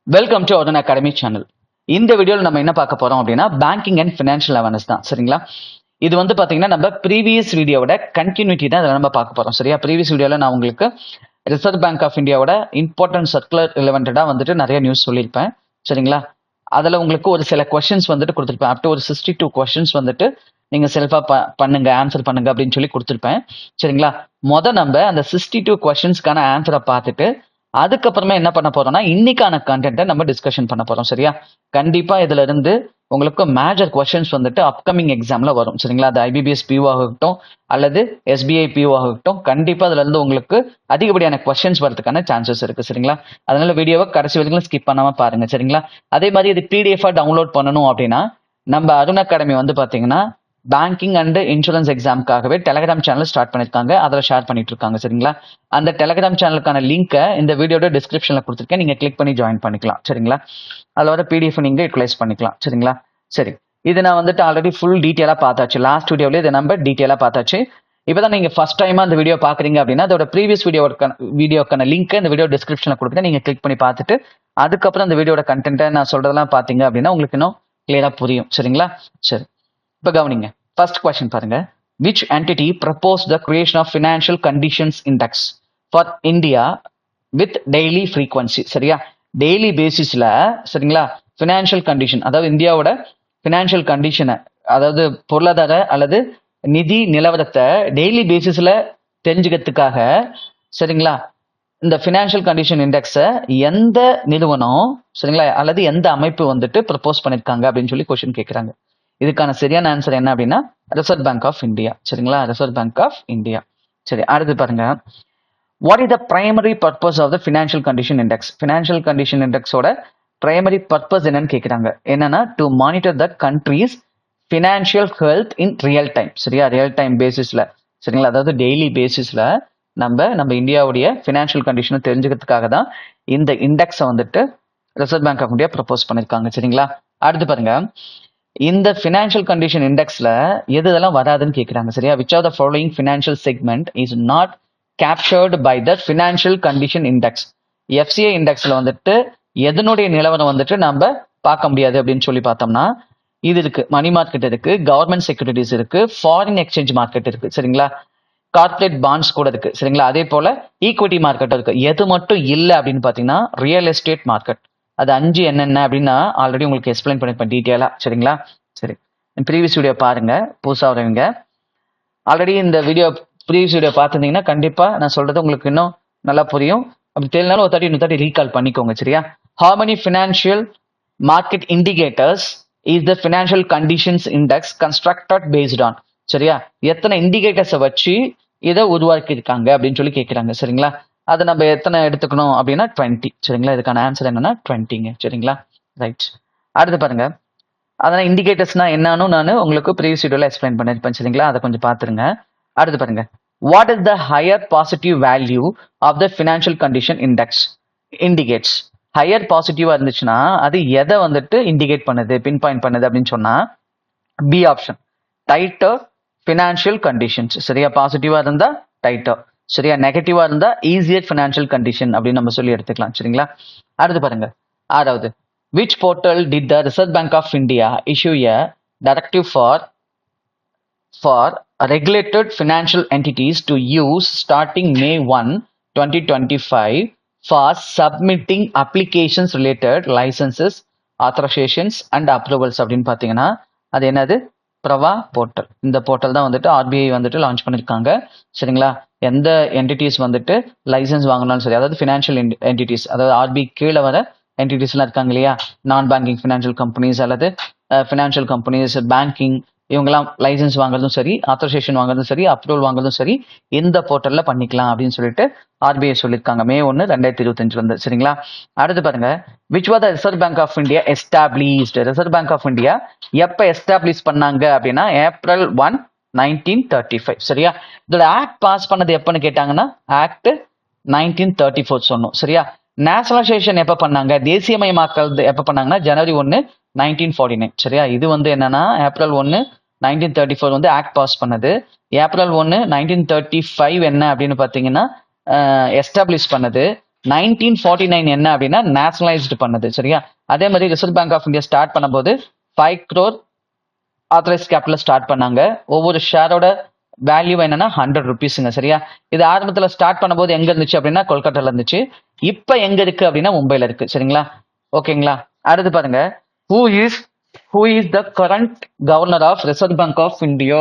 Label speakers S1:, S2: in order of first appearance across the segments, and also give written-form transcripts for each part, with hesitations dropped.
S1: Welcome to Odhan academy channel. இந்த வீடியோவில் நம்ம என்ன பார்க்க போறோம் அப்படின்னா பேங்கிங் அண்ட் ஃபினான்ஷியல் அவேர்னஸ் தான். சரிங்களா? இது வந்து பாத்தீங்கன்னா நம்ம ப்ரீவியஸ் வீடியோவோட கண்டினியூட்டி தான் இதில் நம்ம பார்க்க போறோம். சரியா? ப்ரீவியஸ் வீடியோவில் நான் உங்களுக்கு ரிசர்வ் பேங்க் ஆஃப் இந்தியாவோட இம்பார்ட்டன்ட் சர்க்குலர் ரிலவெண்டடா வந்துட்டு நிறைய நியூஸ் சொல்லியிருப்பேன். சரிங்களா? அதில் உங்களுக்கு ஒரு சில கொஸ்டின்ஸ் வந்துட்டு கொடுத்துருப்பேன். அப் டு ஒரு 62 கொஸ்டின்ஸ் வந்துட்டு நீங்க செல்ஃபா பண்ணுங்க, ஆன்சர் பண்ணுங்க அப்படின்னு சொல்லி கொடுத்துருப்பேன். சரிங்களா? நம்ம அந்த 62 கொஸ்டின்ஸ்க்கான ஆன்சரை பார்த்துட்டு அதுக்கப்புறமா என்ன பண்ண போறோம்னா இன்னைக்கான கண்டென்ட்டை நம்ம டிஸ்கஷன் பண்ண போறோம். சரியா? கண்டிப்பா இதுல இருந்து உங்களுக்கு மேஜர் கொஸ்டின்ஸ் வந்துட்டு அப்கமிங் எக்ஸாம்ல வரும். சரிங்களா? அது ஐபிபிஎஸ் பிஓ ஆகட்டும் அல்லது எஸ்பிஐ பிஓ ஆகட்டும், கண்டிப்பா அதுல இருந்து உங்களுக்கு அதிகப்படியான கொஸ்டின்ஸ் வரதுக்கான சான்சஸ் இருக்கு. சரிங்களா? அதனால வீடியோவை கடைசி வரைக்கும் ஸ்கிப் பண்ணாம பாருங்க. சரிங்களா? அதே மாதிரி இது பிடிஎஃபா டவுன்லோட் பண்ணணும் அப்படின்னா நம்ம அருண் அகாடமி வந்து பாத்தீங்கன்னா பேங்கிங் அண்ட் இன்சூரன்ஸ் எக்ஸாமுக்காகவே டெலிகிராம் சேனல் ஸ்டார்ட் பண்ணிருக்காங்க. அதில் ஷேர் பண்ணிட்டு இருக்காங்க. சரிங்களா? அந்த டெலிகிராம் சேனலுக்கான லிங்கை இந்த வீடியோட டிஸ்கிரிப்ஷன்ல கொடுத்துருக்கேன். நீங்க கிளிக் பண்ணி ஜாயின் பண்ணிக்கலாம். சரிங்களா? அதில் வர பிடிஎஃப் நீங்க யூட்டிலைஸ் பண்ணிக்கலாம். சரிங்களா? சரி, இது நான் வந்துட்டு ஆல்ரெடி ஃபுல் டீட்டெயிலாக பார்த்தாச்சு. லாஸ்ட் வீடியோவில் இதை நம்ம டீட்டெயிலாக பார்த்தாச்சு. இப்போதான் நீங்க ஃபர்ஸ்ட் டைமா அந்த வீடியோ பாக்குறீங்க அப்படின்னா அதோட ப்ரீவியஸ் வீடியோக்கான லிங்க் இந்த வீடியோ டிஸ்கிரிப்ஷன்ல கொடுத்துட்டு நீங்க கிளிக் பண்ணி பார்த்துட்டு அதுக்கப்புறம் அந்த வீடியோட கண்டென்ட்டை நான் சொல்றதெல்லாம் பாத்தீங்க அப்படின்னா உங்களுக்கு இன்னும் கிளியரா புரியும். சரிங்களா? சரி, இப்போ கவனிங்க. ஃபர்ஸ்ட் கொஸ்டின் பாருங்க. Which entity proposed the creation of financial conditions index for India with daily frequency? சரியா? டெய்லி பேசிஸ்ல சரிங்களா ஃபினான்ஷியல் கண்டிஷன், அதாவது இந்தியாவோட ஃபினான்ஷியல் கண்டிஷனை, அதாவது பொருளாதார அல்லது நிதி நிலவரத்தை டெய்லி பேசிஸ்ல தெரிஞ்சுக்கிறதுக்காக சரிங்களா இந்த ஃபினான்ஷியல் கண்டிஷன் இண்டெக்ஸை எந்த நிறுவனம் சரிங்களா அல்லது எந்த அமைப்பு வந்துட்டு ப்ரப்போஸ் பண்ணிருக்காங்க அப்படின்னு சொல்லி கொஸ்டின் கேட்குறாங்க. இதுக்கான சரியான ஆன்சர் என்ன அப்படின்னா ரிசர்வ் பேங்க் ஆஃப் இந்தியா. சரிங்களா? Reserve bank of India. சரி, அடுத்து பாருங்க. What is the primary purpose of the financial condition index? Financial condition இண்டெக்ஸோட பிரைமரி பர்பஸ் என்னன்னு கேட்குறாங்க. என்னன்னா to monitor the country's financial health in real time. சரியா? Real time பேசிஸ்ல சரிங்களா, அதாவது டெய்லி பேசிஸ்ல நம்ம இந்தியாவுடைய ஃபினான்ஷியல் கண்டிஷனை தெரிஞ்சுக்கிறதுக்காக தான் இந்த இண்டெக்ஸை வந்துட்டு reserve bank of India propose பண்ணிருக்காங்க. சரிங்களா? அடுத்து பாருங்க. இந்த ஃபினான்ஷியல் கண்டிஷன் இண்டெக்ஸ்ல எதெல்லாம் வராதுன்னு கேட்குறாங்க. சரியா? Which of the following financial segment is not captured by the financial condition index? FCI இண்டெக்ஸ்ல வந்துட்டு எதனுடைய நிலவரம் வந்துட்டு நம்ம பார்க்க முடியாது அப்படின்னு சொல்லி பார்த்தோம்னா இது இருக்கு. மணி மார்க்கெட் இருக்கு, கவர்மெண்ட் செக்யூரிட்டிஸ் இருக்கு, ஃபாரின் எக்ஸ்சேஞ்ச் மார்க்கெட் இருக்கு. சரிங்களா? கார்பரேட் பாண்ட்ஸ் கூட இருக்கு. சரிங்களா? அதே போல ஈக்விட்டி மார்க்கெட் இருக்கு. எது மட்டும் இல்லை அப்படின்னு பாத்தீங்கன்னா ரியல் எஸ்டேட் மார்க்கெட். அது 5 என்னென்ன அப்படின்னா ஆல்ரெடி உங்களுக்கு எக்ஸ்பிளைன் பண்ணிருப்பேன் டீட்டெயிலா. சரிங்களா? சரி, ப்ரீவியஸ் வீடியோ பாருங்க. புதுசாக வரவங்க ஆல்ரெடி இந்த ப்ரீவியஸ் வீடியோ பார்த்துருந்தீங்கன்னா கண்டிப்பா நான் சொல்றது உங்களுக்கு இன்னும் நல்லா புரியும். அப்படி தெரியலனாலும் ஒரு தாட்டி ரீகால் பண்ணிக்கோங்க. சரியா? How many financial market indicators is the financial conditions index constructed based on? சரியா? எத்தனை இண்டிகேட்டர்ஸை வச்சு இதை உருவாக்கி இருக்காங்க அப்படின்னு சொல்லி கேட்குறாங்க. சரிங்களா? அதை நம்ம எத்தனை எடுத்துக்கணும் அப்படின்னா 20. சரிங்களா? இதுக்கான ஆன்சர் என்னன்னா 20ங்க. சரிங்களா? ரைட். அடுத்து பாருங்க. அதனால இண்டிகேட்டர்ஸ்னா என்னன்னு நான் உங்களுக்கு ப்ரீவியஸ் வீடியோல எக்ஸ்பிளைன் பண்ணிருப்பேன். சரிங்களா? அதை கொஞ்சம் பார்த்துருங்க. அடுத்து பாருங்க. What is the higher positive value of the financial condition index indicates? Higher பாசிட்டிவா இருந்துச்சுன்னா அது எதை வந்துட்டு இண்டிகேட் பண்ணுது, பின் பாயிண்ட் பண்ணுது அப்படின்னு சொன்னா B option, tighter financial conditions. சரியா? பாசிட்டிவா இருந்தா டைட்டர், சரியா? நெகட்டிவா இருந்தா ஈஸியர் ஃபினான்ஷியல் கண்டிஷன் அப்படின்னு நம்ம சொல்லி எடுத்துக்கலாம். சரிங்களா? அடுத்து பாருங்க. ஆறாவது, which portal did the Reserve Bank of India issue a directive for regulated financial entities to use starting May 1, 2025 for submitting applications related licenses, authorizations and approvals அப்படின்னு பார்த்தீங்கன்னா அது என்னது? பிரவா போர்ட்டல். இந்த போர்ட்டல் தான் வந்துட்டு ஆர்பிஐ வந்துட்டு லான்ச் பண்ணிருக்காங்க. சரிங்களா? எந்த என்டிட்டிஸ் வந்துட்டு லைசன்ஸ் வாங்கினாலும் சரி, அதாவது ஃபினான்ஷியல் என்டிட்டிஸ், அதாவது ஆர்பிஐ கீழே வர என்டிட்டிஸ்லாம் இருக்காங்க இல்லையா, நான் பேங்கிங் ஃபினான்ஷியல் கம்பெனிஸ் அல்லது ஃபினான்ஷியல் கம்பெனிஸ், பேங்கிங், இவங்கெல்லாம் லைசன்ஸ் வாங்குறதும் சரி, ஆத்தரைசேஷன் வாங்குறதும் சரி, அப்ரூவல் வாங்குறதும் சரி இந்த போர்ட்டல்ல பண்ணிக்கலாம் அப்படின்னு சொல்லிட்டு ஆர்பிஐ சொல்லியிருக்காங்க May 1, 2025 சரிங்களா? அடுத்து பாருங்க. Which was the reserve bank of India established? Reserve bank of India எப்ப எஸ்டாப்ளிஷ் பண்ணாங்க அப்படின்னா April 1, 1935. சரியா? இதோட ஆக்ட் பாஸ் பண்ணது எப்பன்னு கேட்டாங்கன்னா ஆக்ட் 1934 சொன்னோம். சரியா? நேஷனலைசேஷன் எப்ப பண்ணாங்க, தேசியமயமாக்கல் எப்ப பண்ணாங்கன்னா January 1, 1949. சரியா? இது வந்து என்னன்னா April 1, 1934 வந்து ஆக்ட் பாஸ் பண்ணது. April 1, 1935 என்ன அப்படின்னு பாத்தீங்கன்னா எஸ்டாப்ளிஷ் பண்ணது. 1949 என்ன அப்படின்னா நேஷனலைஸ்டு பண்ணது. சரியா? அதே மாதிரி reserve bank of India start பண்ணும்போது 5 crore ஆத்தரைஸ் கேபிட்டல் ஸ்டார்ட் பண்ணாங்க. ஒவ்வொரு ஷேரோட வேல்யூ என்னன்னா 100 rupeesங்க. சரியா? இது ஆரம்பத்துல ஸ்டார்ட் பண்ணும்போது எங்க இருந்துச்சு அப்படின்னா கொல்கத்தால இருந்துச்சு. இப்ப எங்க இருக்கு அப்படின்னா மும்பைல இருக்கு. சரிங்களா? ஓகேங்களா? அடுத்து பாருங்க, who is the current governor of reserve bank of India?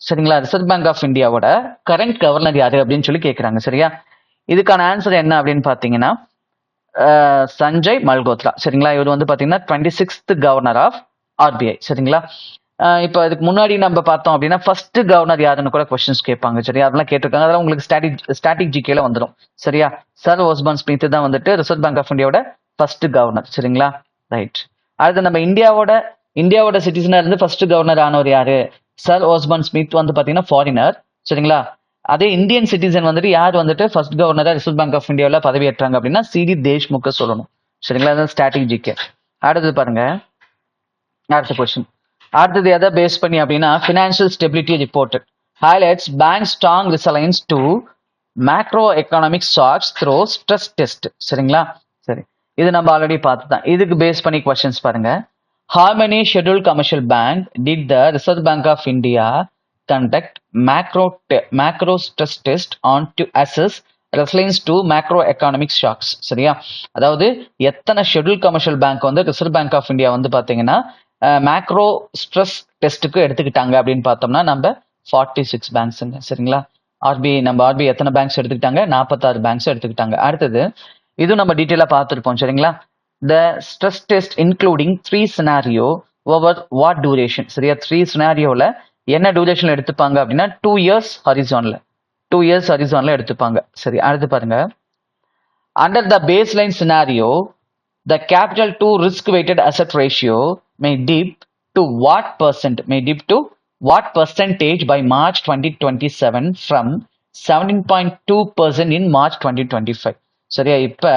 S1: சரிங்களா? ரிசர்வ் பேங்க் ஆஃப் இந்தியாவோட கரண்ட் கவர்னர் யாரு அப்படின்னு சொல்லி கேட்கறாங்க. சரியா? இதுக்கான ஆன்சர் என்ன அப்படின்னு பாத்தீங்கன்னா சஞ்சய் மல்கோத்ரா. சரிங்களா? இவர் வந்து பாத்தீங்கன்னா 26th கவர்னர் ஆஃப் ஆர்பிஐ. சரிங்களா? இப்போ இதுக்கு முன்னாடி நம்ம பார்த்தோம் அப்படின்னா ஃபர்ஸ்ட் கவர்னர் யாருன்னு கூட கொஸ்டின்ஸ் கேட்பாங்க. சரியா? அதெல்லாம் கேட்டிருக்காங்க. அதெல்லாம் உங்களுக்கு ஸ்டாட்டிக் ஜிகேல வந்துடும். சரியா? சர் ஓஸ்பான் ஸ்மித் தான் வந்துட்டு ரிசர்வ் பேங்க் ஆஃப் இந்தியாவோட ஃபர்ஸ்ட் கவர்னர். சரிங்களா? ரைட். அடுத்து நம்ம இந்தியாவோட சிட்டிசனா இருந்து ஃபர்ஸ்ட் கவர்னர் ஆனவர் யாரு? சர் ஓஸ்பான் ஸ்மித் வந்து பாத்தீங்கன்னா ஃபாரினர். சரிங்களா? அதே இந்தியன் சிட்டிசன் வந்துட்டு யார் வந்துட்டு ஃபர்ஸ்ட் கவர்னரா ரிசர்வ் பேங்க் ஆஃப் இந்தியாவில் பதவியேற்றாங்க அப்படின்னா சிடி தேஷ்முக சொல்லணும். சரிங்களா? அதான் ஸ்டாட்டிக் ஜிகே. அடுத்தது பாருங்க, அடுத்த கொஸ்டின். அடுத்தது எதை பேஸ் பண்ணி அப்படின்னா financial stability report highlights bank strong resilience to macro economic shocks through stress test. சரிங்களா? சரி, இது நம்ம ஆல்ரெடி பார்த்து தான். இதுக்கு பேஸ் பண்ணி கொஸ்டின்ஸ் பாருங்க. How many scheduled commercial bank did the Reserve Bank of India conduct macro stress test on to assess resilience to macroeconomic shocks? சரியா? அதாவது எத்தனை ஷெட்யூல் கமர்ஷியல் பேங்க் வந்து ரிசர்வ் பேங்க் ஆஃப் இந்தியா வந்து பாத்தீங்கன்னா macro stress டெஸ்ட்டுக்கு எடுத்துக்கிட்டாங்க அப்படின்னு பார்த்தோம்னா நம்ம 46 பேங்க்ஸுங்க. சரிங்களா? ஆர்பிஐ எத்தனை பேங்க்ஸ் எடுத்துக்கிட்டாங்க? 46 பேங்க்ஸ் எடுத்துக்கிட்டாங்க. அடுத்தது இதுவும் நம்ம டீட்டெயிலா பார்த்துருப்போம். சரிங்களா? The stress test including 3 scenario over what duration? சரியா? 3 scenarioல என்ன டியூரேஷன்ல எடுத்துப்பாங்க அப்படின்னா 2 years ஹரிசான்ல எடுத்துப்பாங்க. சரி, அடுத்து பாருங்க. Under the baseline scenario, the capital to risk weighted asset ratio may dip to what percentage by March 2027 from 17.2% in March 2025? சரியா? இப்ப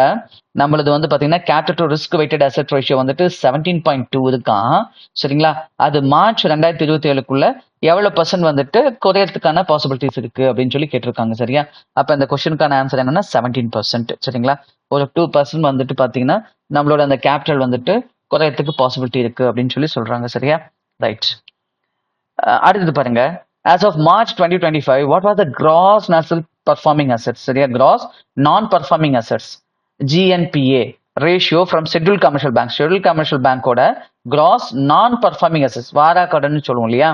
S1: நம்மளது வந்து பாத்தீங்கன்னா capital to risk weighted asset ratio வந்துட்டு 17.2 இருக்கான். சரிங்களா? அது மார்ச் 2027க்குள்ள எவ்வளவு பர்சன்ட் வந்துட்டு குறையறதுக்கான பாசிபிலிட்டிஸ் இருக்கு அப்படின்னு சொல்லி கேட்டிருக்காங்க. சரியா? அப்ப இந்த கொஸ்டினுக்கான ஆன்சர் என்னன்னா 17%. சரிங்களா? ஒரு 2% வந்துட்டு பாத்தீங்கன்னா நம்மளோட அந்த கேபிட்டல் வந்துட்டு குறையறதுக்கு பாசிபிலிட்டி இருக்கு அப்படின்னு சொல்லி சொல்றாங்க. சரியா? ரைட். அடுத்தது பாருங்க, as of March 2025 what was the gross national performing assets? சரியா? gross non performing assets GNPA ratio from scheduled commercial bankோட gross non performing assets வாரா கடன் சொல்லுவோம் இல்லையா?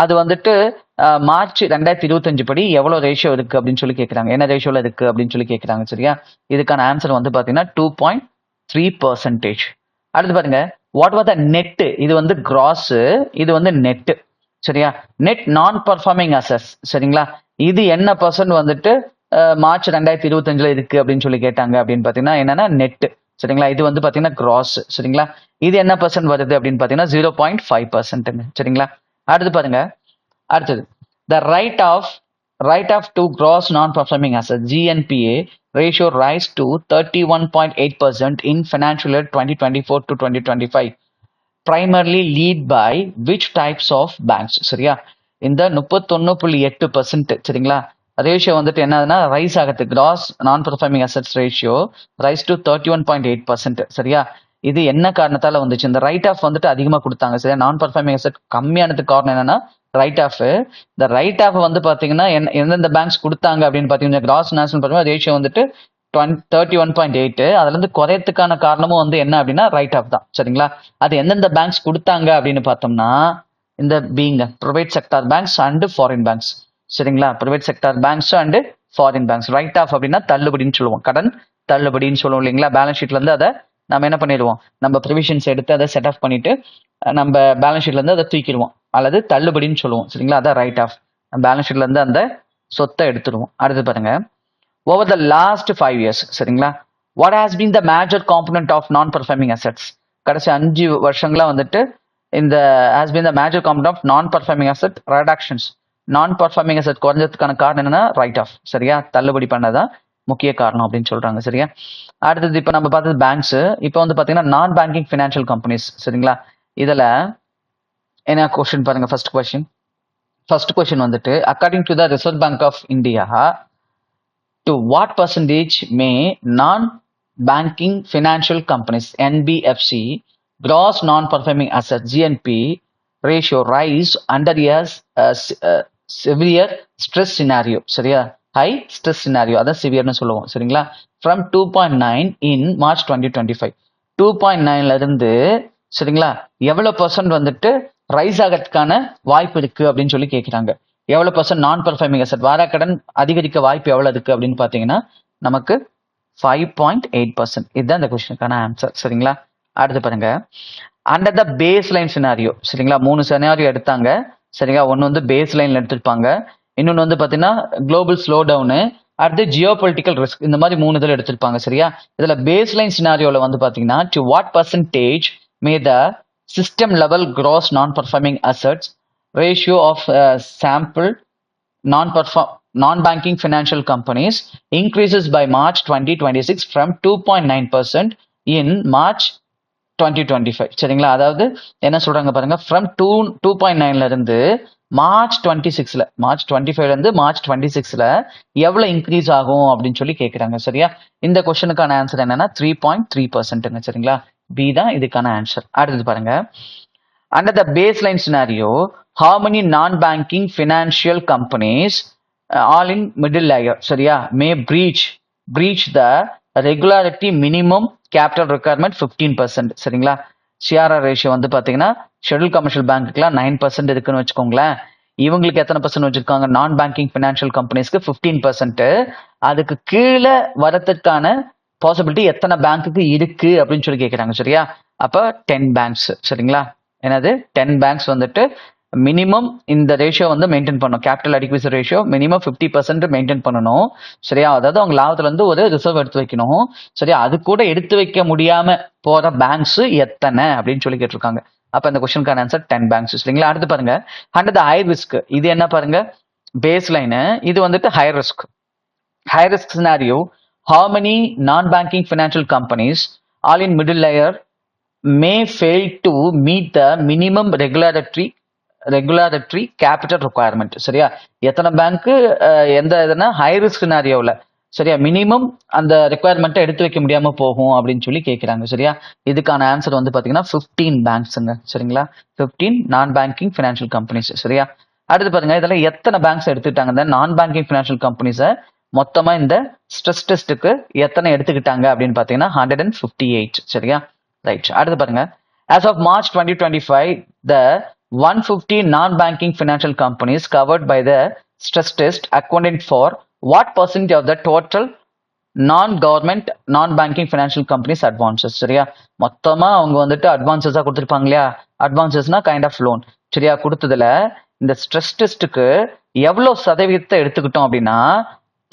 S1: அது வந்துட்டு மார்ச் 2025 படி எவ்வளவு ரேஷியோ இருக்கு அப்படின்னு சொல்லி கேட்கறாங்க. என்ன ரேஷியோல இருக்கு அப்படின்னு சொல்லி கேட்கறாங்க. சரியா? இதுக்கான ஆன்சர் வந்து பாத்தீங்கன்னா 2.3%. அடுத்து பாருங்க, வாட் வாஸ் த நெட்? இது வந்து கிராஸ், இது வந்து நெட். சரியா? நெட் நான் பர்ஃபார்மிங் அசெட்ஸ். சரிங்களா? இது என்ன பர்சன்ட் வந்துட்டு மார்ச் 2025ல இருக்கு அப்படின்னு சொல்லி கேட்டாங்க அப்படின்னு பாத்தீங்கன்னா என்னன்னா நெட். சரிங்களா? இது வந்து பாத்தீங்கன்னா கிராஸ். சரிங்களா? இது என்ன பர்சன்ட் வருது அப்படின்னு பாத்தீங்கன்னா 0.5%. சரிங்களா? அடுத்து பாருங்க, அடுத்தது the write off to gross non performing asset GNPA ratio rise to 31.8% in financial year 2024 to 2025. primarily lead by which types of banks? சரியா? இந்த 31.8%. சரிங்களா? ரேஷியோ வந்துட்டு என்னதுன்னா ரைஸ் ஆகுது. Cross non performing assets ratio rice to 31.8%. சரியா? இது என்ன காரணத்தால வந்துச்சு? இந்த ரைட் ஆஃப் வந்துட்டு அதிகமா கொடுத்தாங்க. சரியா? நான் பர்ஃபார்மிங் அசெட் கம்மியானதுக்கு காரணம் என்னன்னா ரைட் ஆஃப். இந்த ரைட் ஆஃப் வந்து பாத்தீங்கன்னா எந்தெந்த பேங்க்ஸ் கொடுத்தாங்க அப்படின்னு பாத்தீங்கன்னா கிராஸ் நேஷனல் பர்ஃபார்மிங் ரேஷியோ வந்துட்டு 31.8. அதுல இருந்து குறையத்துக்கான காரணமும் வந்து என்ன அப்படின்னா ரைட் ஆஃப் தான். சரிங்களா? அது எந்தெந்த பேங்க்ஸ் கொடுத்தாங்க அப்படின்னு பார்த்தோம்னா இந்த பீங்க private sector banks and foreign banks. சரிங்களா? Private sector banks and foreign banks. Write off அப்படின்னா தள்ளுபடின்னு சொல்லுவோம், கடன் தள்ளுபடின்னு சொல்லுவோம் இல்லைங்களா? பேலன்ஸ் ஷீட்ல இருந்து அதை நம்ம என்ன பண்ணிடுவோம், நம்ம ப்ரிவிஷன்ஸ் எடுத்து அதை செட் ஆஃப் பண்ணிட்டு நம்ம பேலன்ஸ் ஷீட்ல இருந்து அதை தூக்கிடுவோம், அல்லது தள்ளுபடின்னு சொல்லுவோம். சரிங்களா? அதான் ரைட் ஆஃப். பேலன்ஸ் ஷீட்ல இருந்து அந்த சொத்தை எடுத்துருவோம். அடுத்து பாருங்க, over the last 5 years, சரிங்களா, what has been the major component of non performing assets? கடைசி 5 வருஷங்களா வந்துட்டு இந்த has been the major component of non performing asset reductions. நான் பர்ஃபார்மிங் அசெட் குறைஞ்சதுக்கான காரணம் என்னன்னா ரைட் ஆஃப். சரியா? தள்ளுபடி பண்ணதான் முக்கிய காரணம் அப்படின்னு சொல்றாங்க. சரியா? அடுத்தது இப்ப நம்ம பார்த்தது பேங்க்ஸ். இப்போ வந்து பாத்தீங்கன்னா நான் பேங்கிங் ஃபினான்ஷியல் கம்பெனிஸ். சரிங்களா? இதுல என்ன கொஸ்டின் பாருங்க. ஃபர்ஸ்ட் கொஸ்டின் வந்துட்டு according to the reserve bank of India to what percentage may non-banking financial companies NBFC gross non-performing assets GNP ratio rise under severe stress scenario? சரியா, high stress scenario, அதான் சிவியர்னு சொல்லுவோம். சரிங்களா, from 2.9 in March 2025, 2.9ல இருந்து சரிங்களா எவ்வளவு percent வந்துட்டு rice ஆகிறதுக்கான வாய்ப்பு இருக்கு அப்படின்னு சொல்லி கேட்கிறாங்க. எவ்வளவு பர்சன்ட் நான் பெர்ஃபார்மிங் அசெட் வாராக்கடன் அதிகரிக்க வாய்ப்பு எவ்வளவு இருக்கு அப்படின்னு பாத்தீங்கன்னா நமக்கு 5.8%. இதுதான் இந்த கொஸ்டினுக்கான ஆன்சர். சரிங்களா, அடுத்து பாருங்க, under the baseline scenario. சரிங்களா, 3 சினாரியோ எடுத்தாங்க. சரிங்களா, ஒன்னு வந்து பேஸ் லைன்ல எடுத்திருப்பாங்க, இன்னொன்னு வந்து பாத்தீங்கன்னா குளோபல் ஸ்லோ டவுனு, அடுத்து ஜியோ பொலிட்டிக்கல் ரிஸ்க். இந்த மாதிரி 3 இதில் எடுத்திருப்பாங்க. சரியா, இதுல பேஸ் லைன் சினாரியோல வந்து பாத்தீங்கன்னா to what percentage May the system level gross non-performing assets ratio of sample non-banking financial companies increases by March 2026 from 2.9% in March 2025. சரிங்களா, அதாவது என்ன சொல்றாங்க பாருங்க, from 2.9ல இருந்து மார்ச் 26ல, மார்ச் 25ல இருந்து மார்ச் 26ல எவ்வளவு இன்க்ரீஸ் ஆகும் அப்படின்னு சொல்லி கேட்கிறாங்க. சரியா, இந்த கொஸ்டினுக்கான ஆன்சர் என்னன்னா 3.3%. சரிங்களா, பி தான் இதுக்கான ஆன்சர். அடுத்தது பாருங்க, under the baseline scenario how many non-banking financial companies all in middle layer சரியா may breach the regularity minimum capital requirement 15%. சரிங்களா, சிஆர்ஆர் ரேஷியோ வந்து பாத்தீங்கன்னா ஷெட்யூல் கமர்ஷியல் பேங்க்குலாம் 9% இருக்குன்னு வச்சுக்கோங்களேன். இவங்களுக்கு எத்தனை பர்சன்ட் வச்சிருக்காங்க, நான் பேங்கிங் பினான்சியல் கம்பெனிஸ்க்கு 15%. அதுக்கு கீழே வரதுக்கான பாசிபிலிட்டி எத்தனை பேங்க்குக்கு இருக்கு அப்படின்னு சொல்லி கேட்குறாங்க. சரியா, அப்போ 10 பேங்க்ஸ். சரிங்களா, என்னது 10 பேங்க்ஸ் வந்துட்டு மினிமம் இந்த ரேஷியோ வந்து மெயின்டைன் பண்ணணும். கேபிட்டல் அடிக்விசி ரேஷியோ மினிமம் 50% மெயின்டைன் பண்ணணும். சரியா, அதாவது அவங்க லாபத்துல இருந்து ஒரு ரிசர்வ் எடுத்து வைக்கணும். சரியா, அது கூட எடுத்து வைக்க முடியாம போற பேங்க்ஸ் எத்தனை அப்படின்னு சொல்லி கேட்டிருக்காங்க. அப்ப இந்த கொஸ்டினுக்கான ஆன்சர் 10 பேங்க்ஸ். சரிங்களா, அடுத்து பாருங்க, அண்டர் த ஹை ரிஸ்க். இது என்ன பாருங்க, பேஸ் லைனு. இது வந்துட்டு high risk. High risk scenario how many non-banking financial companies all in middle layer may fail to meet the minimum regulatory capital requirement. சரியா, எத்தனை பேங்க் எந்த இதுனா ஹை ரிஸ்க் சினாரியோவில் சரியா மினிமம் அந்த ரெக்குவயர்மெண்ட்டை எடுத்து வைக்க முடியாம போகும் அப்படின்னு சொல்லி கேட்கிறாங்க. சரியா, இதுக்கான ஆன்சர் வந்து பாத்தீங்கன்னா 15 பேங்க்ஸுங்க. சரிங்களா, 15 நான் பேங்கிங் பினான்சியல் கம்பெனிஸ். சரியா, அடுத்து பாருங்க, இதெல்லாம் எத்தனை பேங்க்ஸ் எடுத்துக்கிட்டாங்க இந்த நான் பேங்கிங் பினான்சியல் கம்பெனிஸை மொத்தமா இந்த ஸ்ட்ரெஸ் டெஸ்ட்டுக்கு எத்தனை எடுத்துக்கிட்டாங்க அப்படின்னு பாத்தீங்கன்னா 158. சரியா, ரைட். அடுத்து பாருங்க, as of March 2025 the 150 non-banking financial companies covered by the stress test accounted for what percentage of the total non-government non-banking financial companies advances? சரியா, மொத்தமா அவங்க வந்துட்டு அட்வான்சஸா கொடுத்துருப்பாங்க இல்லையா, அட்வான்சஸ்னா கைண்ட் ஆஃப் லோன். சரியா, கொடுத்ததுல இந்த ஸ்ட்ரெஸ் டெஸ்ட்டுக்கு எவ்வளவு சதவீதத்தை எடுத்துக்கிட்டோம் அப்படின்னா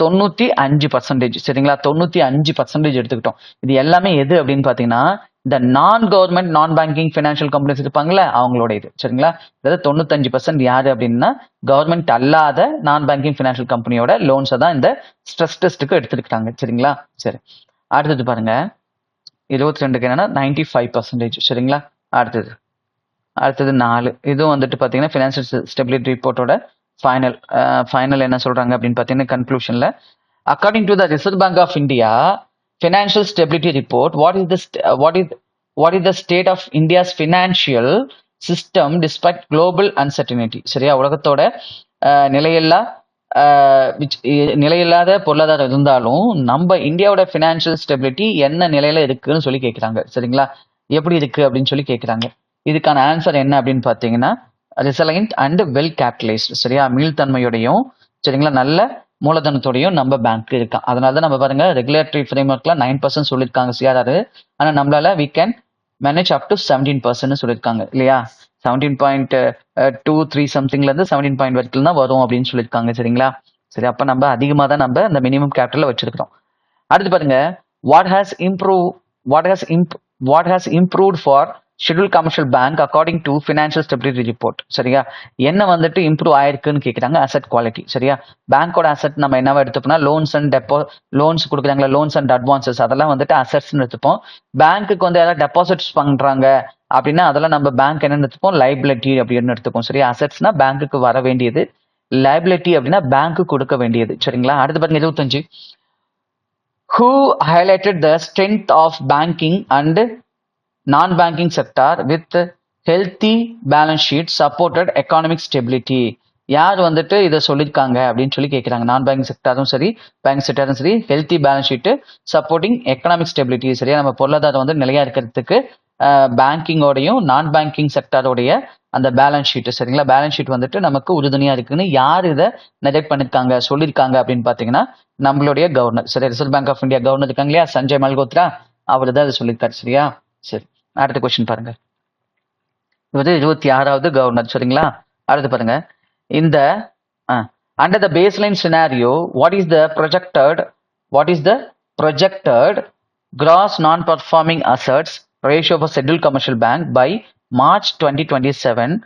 S1: 95%. சரிங்களா, 95% எடுத்துக்கிட்டோம். இது எல்லாமே எது அப்படின்னு பாத்தீங்கன்னா இந்த நான் கவர்மெண்ட் நான் பேங்கிங் பினான்சியல் கம்பெனிஸ் இருப்பாங்கல்ல அவங்களோட இது. சரிங்களா, அதாவது 95% யாரு அப்படின்னா கவர்மெண்ட் அல்லாத நான் பேங்கிங் பினான்சியல் கம்பெனியோட லோன்ஸை தான் இந்த ஸ்ட்ரெஸ் டெஸ்ட்டுக்கு எடுத்துக்கிட்டாங்க. சரிங்களா, சரி. அடுத்தது பாருங்க, 22க்கு என்னன்னா 95%. சரிங்களா, அடுத்தது 4. இதுவும் வந்துட்டு பாத்தீங்கன்னா ஃபினான்சியல் ஸ்டெபிலிட்டி ரிப்போர்ட்டோட ஃபைனல் என்ன சொல்றாங்க அப்படின்னு பாத்தீங்கன்னா கன்க்ளூஷன்ல, according to the reserve bank of India financial stability report what is the state of India's financial system despite global uncertainty. சரியா, உலகத்தோட நிலையில்லாத பொருளாதாரம் இருந்தாலும் நம்ம இந்தியாவோட ஃபினான்ஷியல் ஸ்டெபிலிட்டி என்ன நிலையில இருக்குன்னு சொல்லி கேட்கிறாங்க. சரிங்களா, எப்படி இருக்கு அப்படின்னு சொல்லி கேட்கிறாங்க. இதுக்கான ஆன்சர் என்ன அப்படின்னு பாத்தீங்கன்னா ரெசிலியன்ட் அண்ட் வெல் கேபிட்டலைஸ்ட். சரியா, மீள்தன்மையோடையும் சரிங்களா நல்ல மூலதனத்தோடையும் நம்ம பேங்க் இருக்கான். அதனாலதான் நம்ம பாருங்க ரெகுலேட்டரி ஃப்ரேம்வொர்க்ல 9% சொல்லியிருக்காங்க சிஆர்ஆர். ஆனா நம்மளால we can manage up to 17% சொல்லியிருக்காங்க இல்லையா. 17.23 சம்திங்ல இருந்து 17 பாயிண்ட் வரைக்கும் தான் வரும் அப்படின்னு சொல்லியிருக்காங்க. சரிங்களா, சரி. அப்ப நம்ம அதிகமா தான் நம்ம அந்த மினிமம் கேபிட்டல் வச்சிருக்கிறோம். அடுத்து பாருங்க, what has improved for schedule commercial bank according to financial stability report. சரியா, என்ன வந்துட்டு இம்ப்ரூவ் ஆயிருக்குன்னு கேட்குறாங்க. Asset quality. சரியா, பேங்கோட அசெட் நம்ம என்னவா எடுத்துப்போம்னா லோன்ஸ் கொடுக்குறாங்களா, லோன்ஸ் அண்ட் அட்வான்சஸ், அதெல்லாம் வந்துட்டு அசெட்ஸ்ன்னு எடுத்துப்போம். பேங்க்குக்கு வந்து யாராவது டெபாசிட்ஸ் பண்றாங்க அப்படின்னா அதெல்லாம் நம்ம பேங்க் என்னன்னு எடுத்துப்போம், லைபிலிட்டி அப்படின்னு எடுத்துப்போம். சரியா, அசெட்ஸ்னா பேங்க்குக்கு வர வேண்டியது, லைபிலிட்டி அப்படின்னா பேங்க்கு கொடுக்க வேண்டியது. சரிங்களா, அடுத்து பாருங்க 25 who highlighted the strength of banking and non-banking sector with healthy balance sheet supported economic stability. யார் வந்துட்டு இதை சொல்லியிருக்காங்க அப்படின்னு சொல்லி கேட்குறாங்க. நான் பேங்கிங் செக்டாரும் சரி பேங்க் செக்டாரும் சரி healthy balance sheet supporting economic stability சரியா நம்ம பொருளாதாரம் வந்து நிலையா இருக்கிறதுக்கு பேங்கிங்கோடையும் நான் பேங்கிங் செக்டாரோடைய அந்த பேலன்ஸ் ஷீட் சரிங்களா பேலன்ஸ் ஷீட் வந்துட்டு நமக்கு உறுதுணையா இருக்குன்னு யார் இதை நெஜெக்ட் பண்ணிருக்காங்க சொல்லியிருக்காங்க அப்படின்னு பாத்தீங்கன்னா நம்மளுடைய கவர்னர் சரி reserve bank of India governor இருக்காங்க இல்லையா சஞ்சய் மல்கோத்ரா அவர் தான் அதை சொல்லியிருக்காரு சரியா சரி அடுத்த கொஸ்டின் பாருங்க இது 26வது கவர்னர் சரிங்களா அடுத்து பாருங்க இந்த under the baseline scenario what is the projected gross non-performing assets ratio for scheduled commercial bank by March 2027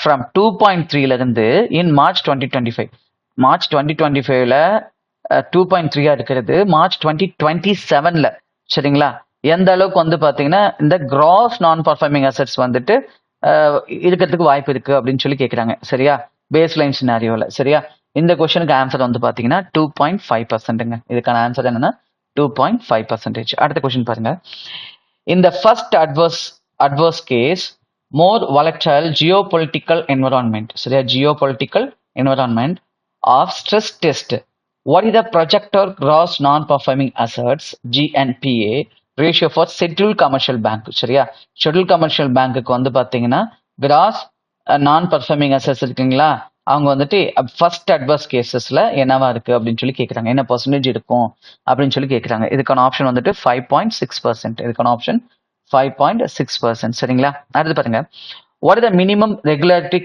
S1: from 2.3 ல இருந்து in March 2025 March 2025ல 2.3 இருக்கிறது March 2027ல சரிங்களா எந்த அளவுக்கு வந்து பாத்தீங்கன்னா இந்த கிராஸ் நான் பர்ஃபார்மிங் அசெட்ஸ் வந்துட்டு இருக்கிறதுக்கு வாய்ப்பு இருக்கு அப்படின்னு சொல்லி கேட்குறாங்க சரியா பேஸ்லைன் சினாரியோல சரியா இந்த கொஸ்டினுக்கு ஆன்சர் வந்து பாத்தீங்கன்னா 2.5%ங்க இதுக்கான ஆன்சர் என்னன்னா 2.5%. அடுத்த கொஸ்டின் பாருங்க இந்த ஃபர்ஸ்ட் அட்வர்ஸ் கேஸ் மோர் volatile geopolitical environment சரியா geopolitical environment of stress test what is the projected gross non-performing assets GNPA ratio for scheduled commercial bank சரியா scheduled commercial பேங்க்குக்கு வந்து பாத்தீங்கன்னா கிராஸ் நான் பர்ஃபார்மிங் அசெட்ஸ் இருக்குங்களா அவங்க வந்துட்டு ஃபர்ஸ்ட் அட்வர்ஸ் கேசஸ்ல என்னவா இருக்கு அப்படின்னு சொல்லி கேட்குறாங்க என்ன பர்சன்டேஜ் இருக்கும் அப்படின்னு சொல்லி கேட்குறாங்க இதுக்கான ஆப்ஷன் வந்துட்டு 5.6% இதுக்கான ஆப்ஷன் 5.6% சரிங்களா அடுத்து பாருங்க what is the minimum regulatory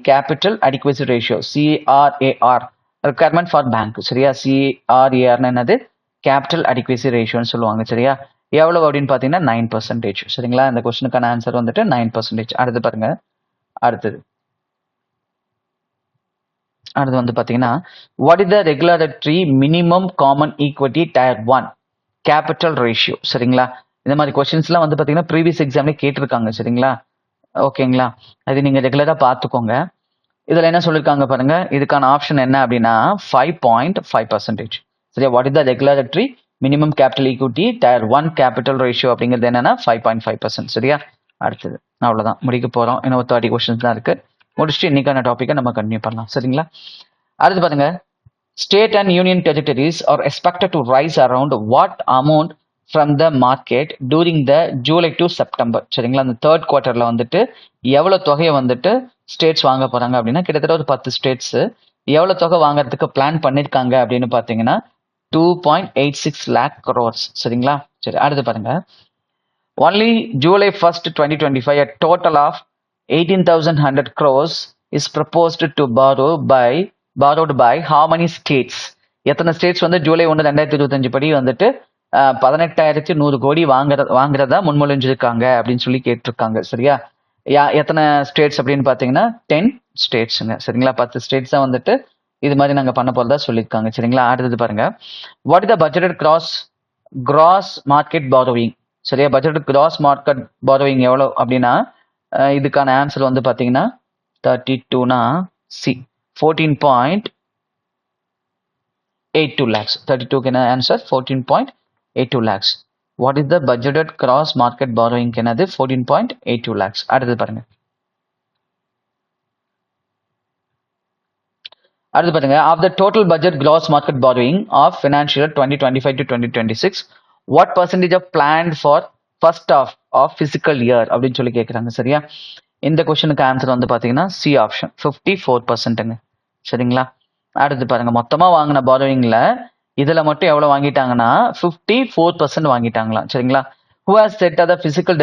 S1: capital adequacy ratio CRAR requirement for bank சரியா CRAR என்னது கேபிட்டல் அடிக்வசி ரேஷியோன்னு சொல்லுவாங்க சரியா எவ்வளவு அப்படின்னு பாத்தீங்கன்னா 9% சரிங்களா இந்த கொஸ்டினுக்கான ஆன்சர் வந்துட்டு 9%. அடுத்து பாருங்க அடுத்து வந்து பாத்தீங்கன்னா what is the regulatory minimum common equity tier 1 capital ratio சரிங்களா இந்த மாதிரி கொஸ்டின்ஸ் எல்லாம் வந்து பாத்தீங்கன்னா ப்ரீவியஸ் எக்ஸாம்ல கேட்டிருக்காங்க சரிங்களா ஓகேங்களா அது நீங்க ரெகுலரா பாத்துக்கோங்க இதுல என்ன சொல்லிருக்காங்க பாருங்க இதுக்கான ஆப்ஷன் என்ன அப்படின்னா 5.5% சரியா what is the regulatory minimum capital equity tier 1 capital ratio அப்படிங்கிறது என்னன்னா 5.5% சரியா அடுத்தது அவ்வளவுதான் முடிக்க போறோம் இன்னும் 30 கொஸ்டின்ஸ் தான் இருக்கு முடிச்சுட்டு இன்னைக்கான டாபிக்கை நம்ம கண்டினியூ பண்ணலாம் சரிங்களா அடுத்து பாருங்க state and union territories R expected to rice around what amount from the market during the July to September சரிங்களா அந்த தேர்ட் குவார்டர்ல வந்துட்டு எவ்வளவு தொகையை வந்துட்டு ஸ்டேட்ஸ் வாங்க போறாங்க அப்படின்னா கிட்டத்தட்ட ஒரு 10 ஸ்டேட்ஸ் எவ்வளவு தொகை வாங்குறதுக்கு பிளான் பண்ணிருக்காங்க அப்படின்னு பாத்தீங்கன்னா 2.86 lakh crores சரிங்களா சரி அடுத்து பாருங்க only July 1st 2025 a total of 18,100 crores is proposed to borrowed by how many states எத்தனை ஸ்டேட்ஸ் வந்து ஜூலை 1 2025 படி வந்துட்டு 18,100 கோடி வாங்குறதா முன்மொழிஞ்சிருக்காங்க அப்படின்னு சொல்லி கேட்டிருக்காங்க சரியா எத்தனை ஸ்டேட்ஸ் அப்படின்னு பாத்தீங்கன்னா 10 ஸ்டேட்ஸுங்க சரிங்களா 10 ஸ்டேட்ஸ் தான் வந்துட்டு இது மாதிரி நாங்க பண்ண போறதா சொல்லியிருக்காங்க சரிங்களா அடுத்தது பாருங்க what is the budgeted gross market borrowing சரியா பட்ஜெட்டட் கிராஸ் மார்க்கெட் பாரோவிங் எவ்வளவு அப்படின்னா இதுக்கான ஆன்சர் வந்து பாத்தீங்கன்னா 32னா சி 14.82 lakhs 32க்கு என்ன answer 14.82 lakhs what is the budgeted gross market borrowing என்னது 14.82 lakhs அடுத்தது பாருங்க அடுத்து பாருங்க of the total budget gross market borrowing of financial 2025 to 2026 what percentage of plan for first of fiscal year அப்படின்னு சொல்லி கேட்குறாங்க சரியா இந்த கொஸ்டினுக்கு ஆன்சர் வந்து பாத்தீங்கன்னா சி ஆப்ஷன் 54%ங்க சரிங்களா அடுத்து பாருங்க மொத்தமா வாங்கின பாரோயிங்ல இதுல மட்டும் எவ்வளவு வாங்கிட்டாங்கன்னா 54% வாங்கிட்டாங்களாம் சரிங்களா who has set the physical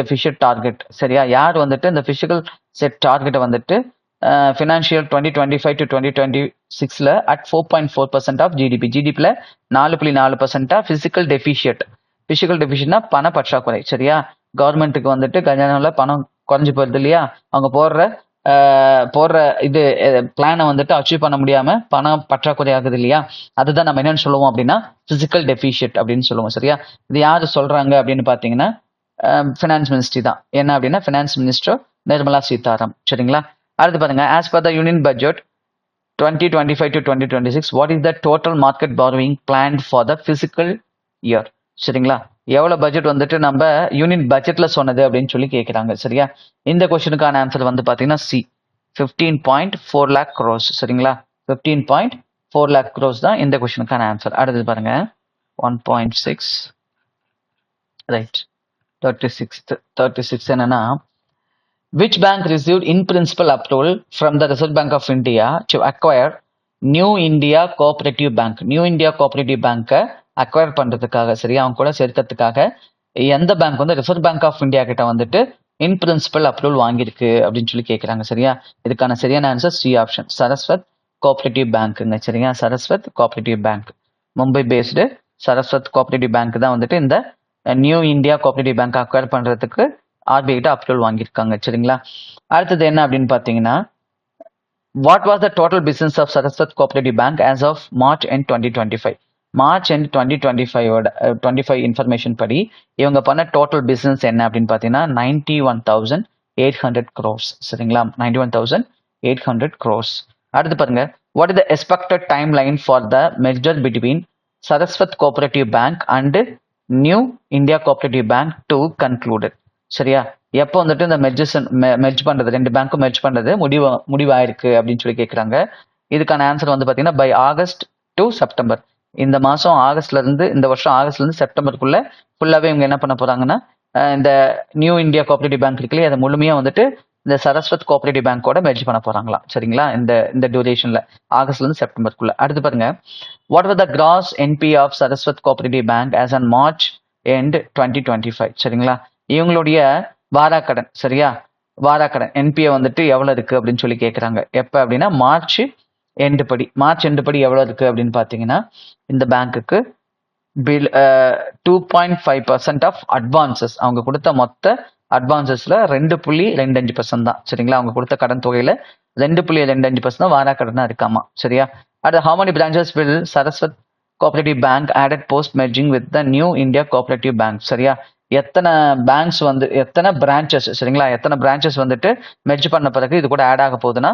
S1: deficit target சரியா யார் வந்துட்டு இந்த physical set target வந்துட்டு ஃபினான்ஷியல் 2025 to 2026ல at 4.4% ஆஃப் ஜிடிபில 4.4% பிசிக்கல் டெபிஷியட்னா பண பற்றாக்குறை சரியா கவர்மெண்ட்டுக்கு வந்துட்டு கஜானால பணம் குறைஞ்சு போயிருது இல்லையா அவங்க போடுற இது பிளானை வந்துட்டு அச்சீவ் பண்ண முடியாம பணம் பற்றாக்குறை ஆகுது இல்லையா அதுதான் நம்ம என்னன்னு சொல்லுவோம் அப்படின்னா பிசிக்கல் டெபிஷியட் அப்படின்னு சொல்லுவோம் சரியா இது யாரு சொல்றாங்க அப்படின்னு பாத்தீங்கன்னா ஃபினான்ஸ் மினிஸ்ட்ரி தான் என்ன அப்படின்னா ஃபினான்ஸ் மினிஸ்டர் நிர்மலா சீதாராமன் சரிங்களா அடுத்து பாருங்க as per the union budget 2025 to 2026, what is the total market borrowing planned for the physical year? சரிங்களா, எவ்வளவு பட்ஜெட் வந்துட்டு நம்ம யூனியன் பட்ஜெட்ல சொன்னது அப்படின்னு சொல்லி கேட்குறாங்க. சரியா, இந்த கொஸ்டினுக்கான ஆன்சர் வந்து பார்த்தீங்கன்னா சி 15.4 lakh crores. சரிங்களா, 15.4 lakh crores தான் இந்த கொஸ்டினுக்கான ஆன்சர். அடுத்தது பாருங்க 1.6 ரைட் 36 என்னன்னா, which bank received in principle approval from the Reserve Bank of India to acquire New India Cooperative Bank? New India Cooperative Bank acquire பண்றதுக்காக, சரியா, அவங்க கூட சேர்க்கறதுக்காக எந்த பேங்க் வந்து ரிசர்வ் பேங்க் ஆஃப் இந்தியா கிட்ட வந்துட்டு இன் பிரின்சிபல் அப்ரூவல் வாங்கியிருக்கு அப்படின்னு சொல்லி கேட்குறாங்க. சரியா, இதுக்கான சரியான answer C option, Saraswat cooperative பேங்க்குங்க. சரியா, Saraswat cooperative bank, Mumbai based Saraswat cooperative bank தான் வந்துட்டு இந்த new India cooperative bank acquire பண்றதுக்கு ஆர்பிஐ கிட்ட அப்ரூவல் வாங்கியிருக்காங்க. சரிங்களா, அடுத்தது என்ன அப்படின்னு பார்த்தீங்கன்னா, what was the total business of Saraswat cooperative bank as of March and 2025? March and 2025 information படி இவங்க பண்ண டோட்டல் பிசினஸ் என்ன அப்படின்னு பார்த்தீங்கன்னா 91,800 crores. சரிங்களா, 91,800 crores. அடுத்து பாருங்க, what is the expected time line for the merger between Saraswat cooperative bank and new India cooperative bank to concluded? சரியா, எப்போ வந்துட்டு இந்த மெர்ஜ் பண்றது, ரெண்டு பேங்க்கும் மெர்ஜ் பண்றது முடிவாயிருக்கு அப்படின்னு சொல்லி கேட்குறாங்க. இதுக்கான ஆன்சர் வந்து பார்த்தீங்கன்னா பை ஆகஸ்ட் டு செப்டம்பர். இந்த மாதம் ஆகஸ்ட்ல இருந்து, இந்த வருஷம் ஆகஸ்ட்ல இருந்து செப்டம்பருக்குள்ள ஃபுல்லாகவே இவங்க என்ன பண்ண போறாங்கன்னா, இந்த நியூ இந்தியா கோஆபரேட்டிவ் பேங்க் இருக்குல்லையே அதை முழுமையாக வந்துட்டு இந்த சரஸ்வத் கோஆபரேட்டிவ் பேங்கோட மெர்ஜ் பண்ண போறாங்களாம். சரிங்களா, இந்த டியூரேஷன்ல ஆகஸ்ட்ல இருந்து செப்டம்பருக்குள்ள. அடுத்து பாருங்க, what was the gross NP of Saraswat cooperative bank as on March end 2025? சரிங்களா, இவங்களுடைய வாராக்கடன், சரியா, வாராக்கடன் என்பிஏ வந்துட்டு எவ்வளவு இருக்கு அப்படின்னு சொல்லி கேட்குறாங்க. எப்போ அப்படின்னா மார்ச் எண்டு படி எவ்வளோ இருக்கு அப்படின்னு பார்த்தீங்கன்னா, இந்த பேங்க்குக்கு பில் 2.5% ஆஃப் அட்வான்சஸ், அவங்க கொடுத்த மொத்த அட்வான்சஸ்ல 2.25% தான். சரிங்களா, அவங்க கொடுத்த கடன் தொகையில 2.25% தான் வாராக்கடனா இருக்காமா. சரியா, அடுத்து how many branches will Saraswat cooperative bank added post merging with the new India cooperative bank? சரியா, எத்தனை பேங்க்ஸ் வந்து எத்தனை பிரான்ச்சஸ், சரிங்களா, எத்தனை பிரான்ச்சஸ் வந்துட்டு மெர்ஜ் பண்ண பிறகு இது கூட ஆட் ஆக போகுதுன்னா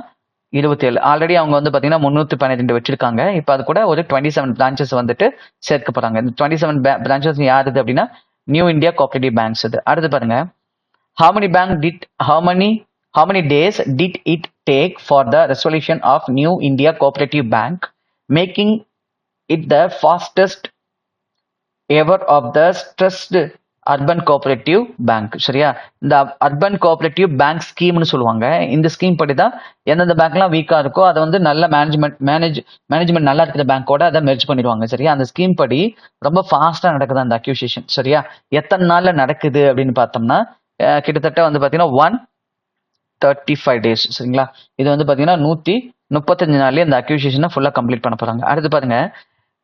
S1: 27. ஆல்ரெடி அவங்க வந்து பார்த்தீங்கன்னா 312 வச்சிருக்காங்க. இப்போ அது கூட ஒரு 27 பிரான்ச்சஸ் வந்துட்டு சேர்க்க போறாங்க. இந்த 27 பிரான்ச்சஸ் யாருது அப்படின்னா நியூ இந்தியா கோஆபரேட்டிவ் பேங்க்ஸ். இது அடுத்து பாருங்க, how many days did it take for the resolution of New India Cooperative Bank, making it the fastest ever of the stressed urban cooperative bank? சரியா, இந்த அர்பன் கோஆபரேட்டிவ் பேங்க் ஸ்கீம்னு சொல்லுவாங்க. இந்த scheme படி தான் எந்தெந்த பேங்க்லாம் வீக்கா இருக்கோ அதை வந்து நல்ல மேனேஜ்மெண்ட் நல்லா இருக்கிற பேங்கோட அதை மெர்ஜ் பண்ணிடுவாங்க. சரியா, அந்த ஸ்கீம் படி ரொம்ப ஃபாஸ்டா நடக்குது அந்த அக்யூசியேஷன். சரியா, எத்தனை நாள்ல நடக்குது அப்படின்னு பார்த்தோம்னா கிட்டத்தட்ட வந்து பார்த்தீங்கன்னா 135 days. சரிங்களா, இது வந்து பார்த்தீங்கன்னா 135 நாள்லயே இந்த அக்யூசியேஷனை ஃபுல்லா கம்ப்ளீட் பண்ண போறாங்க. அடுத்து பாருங்க,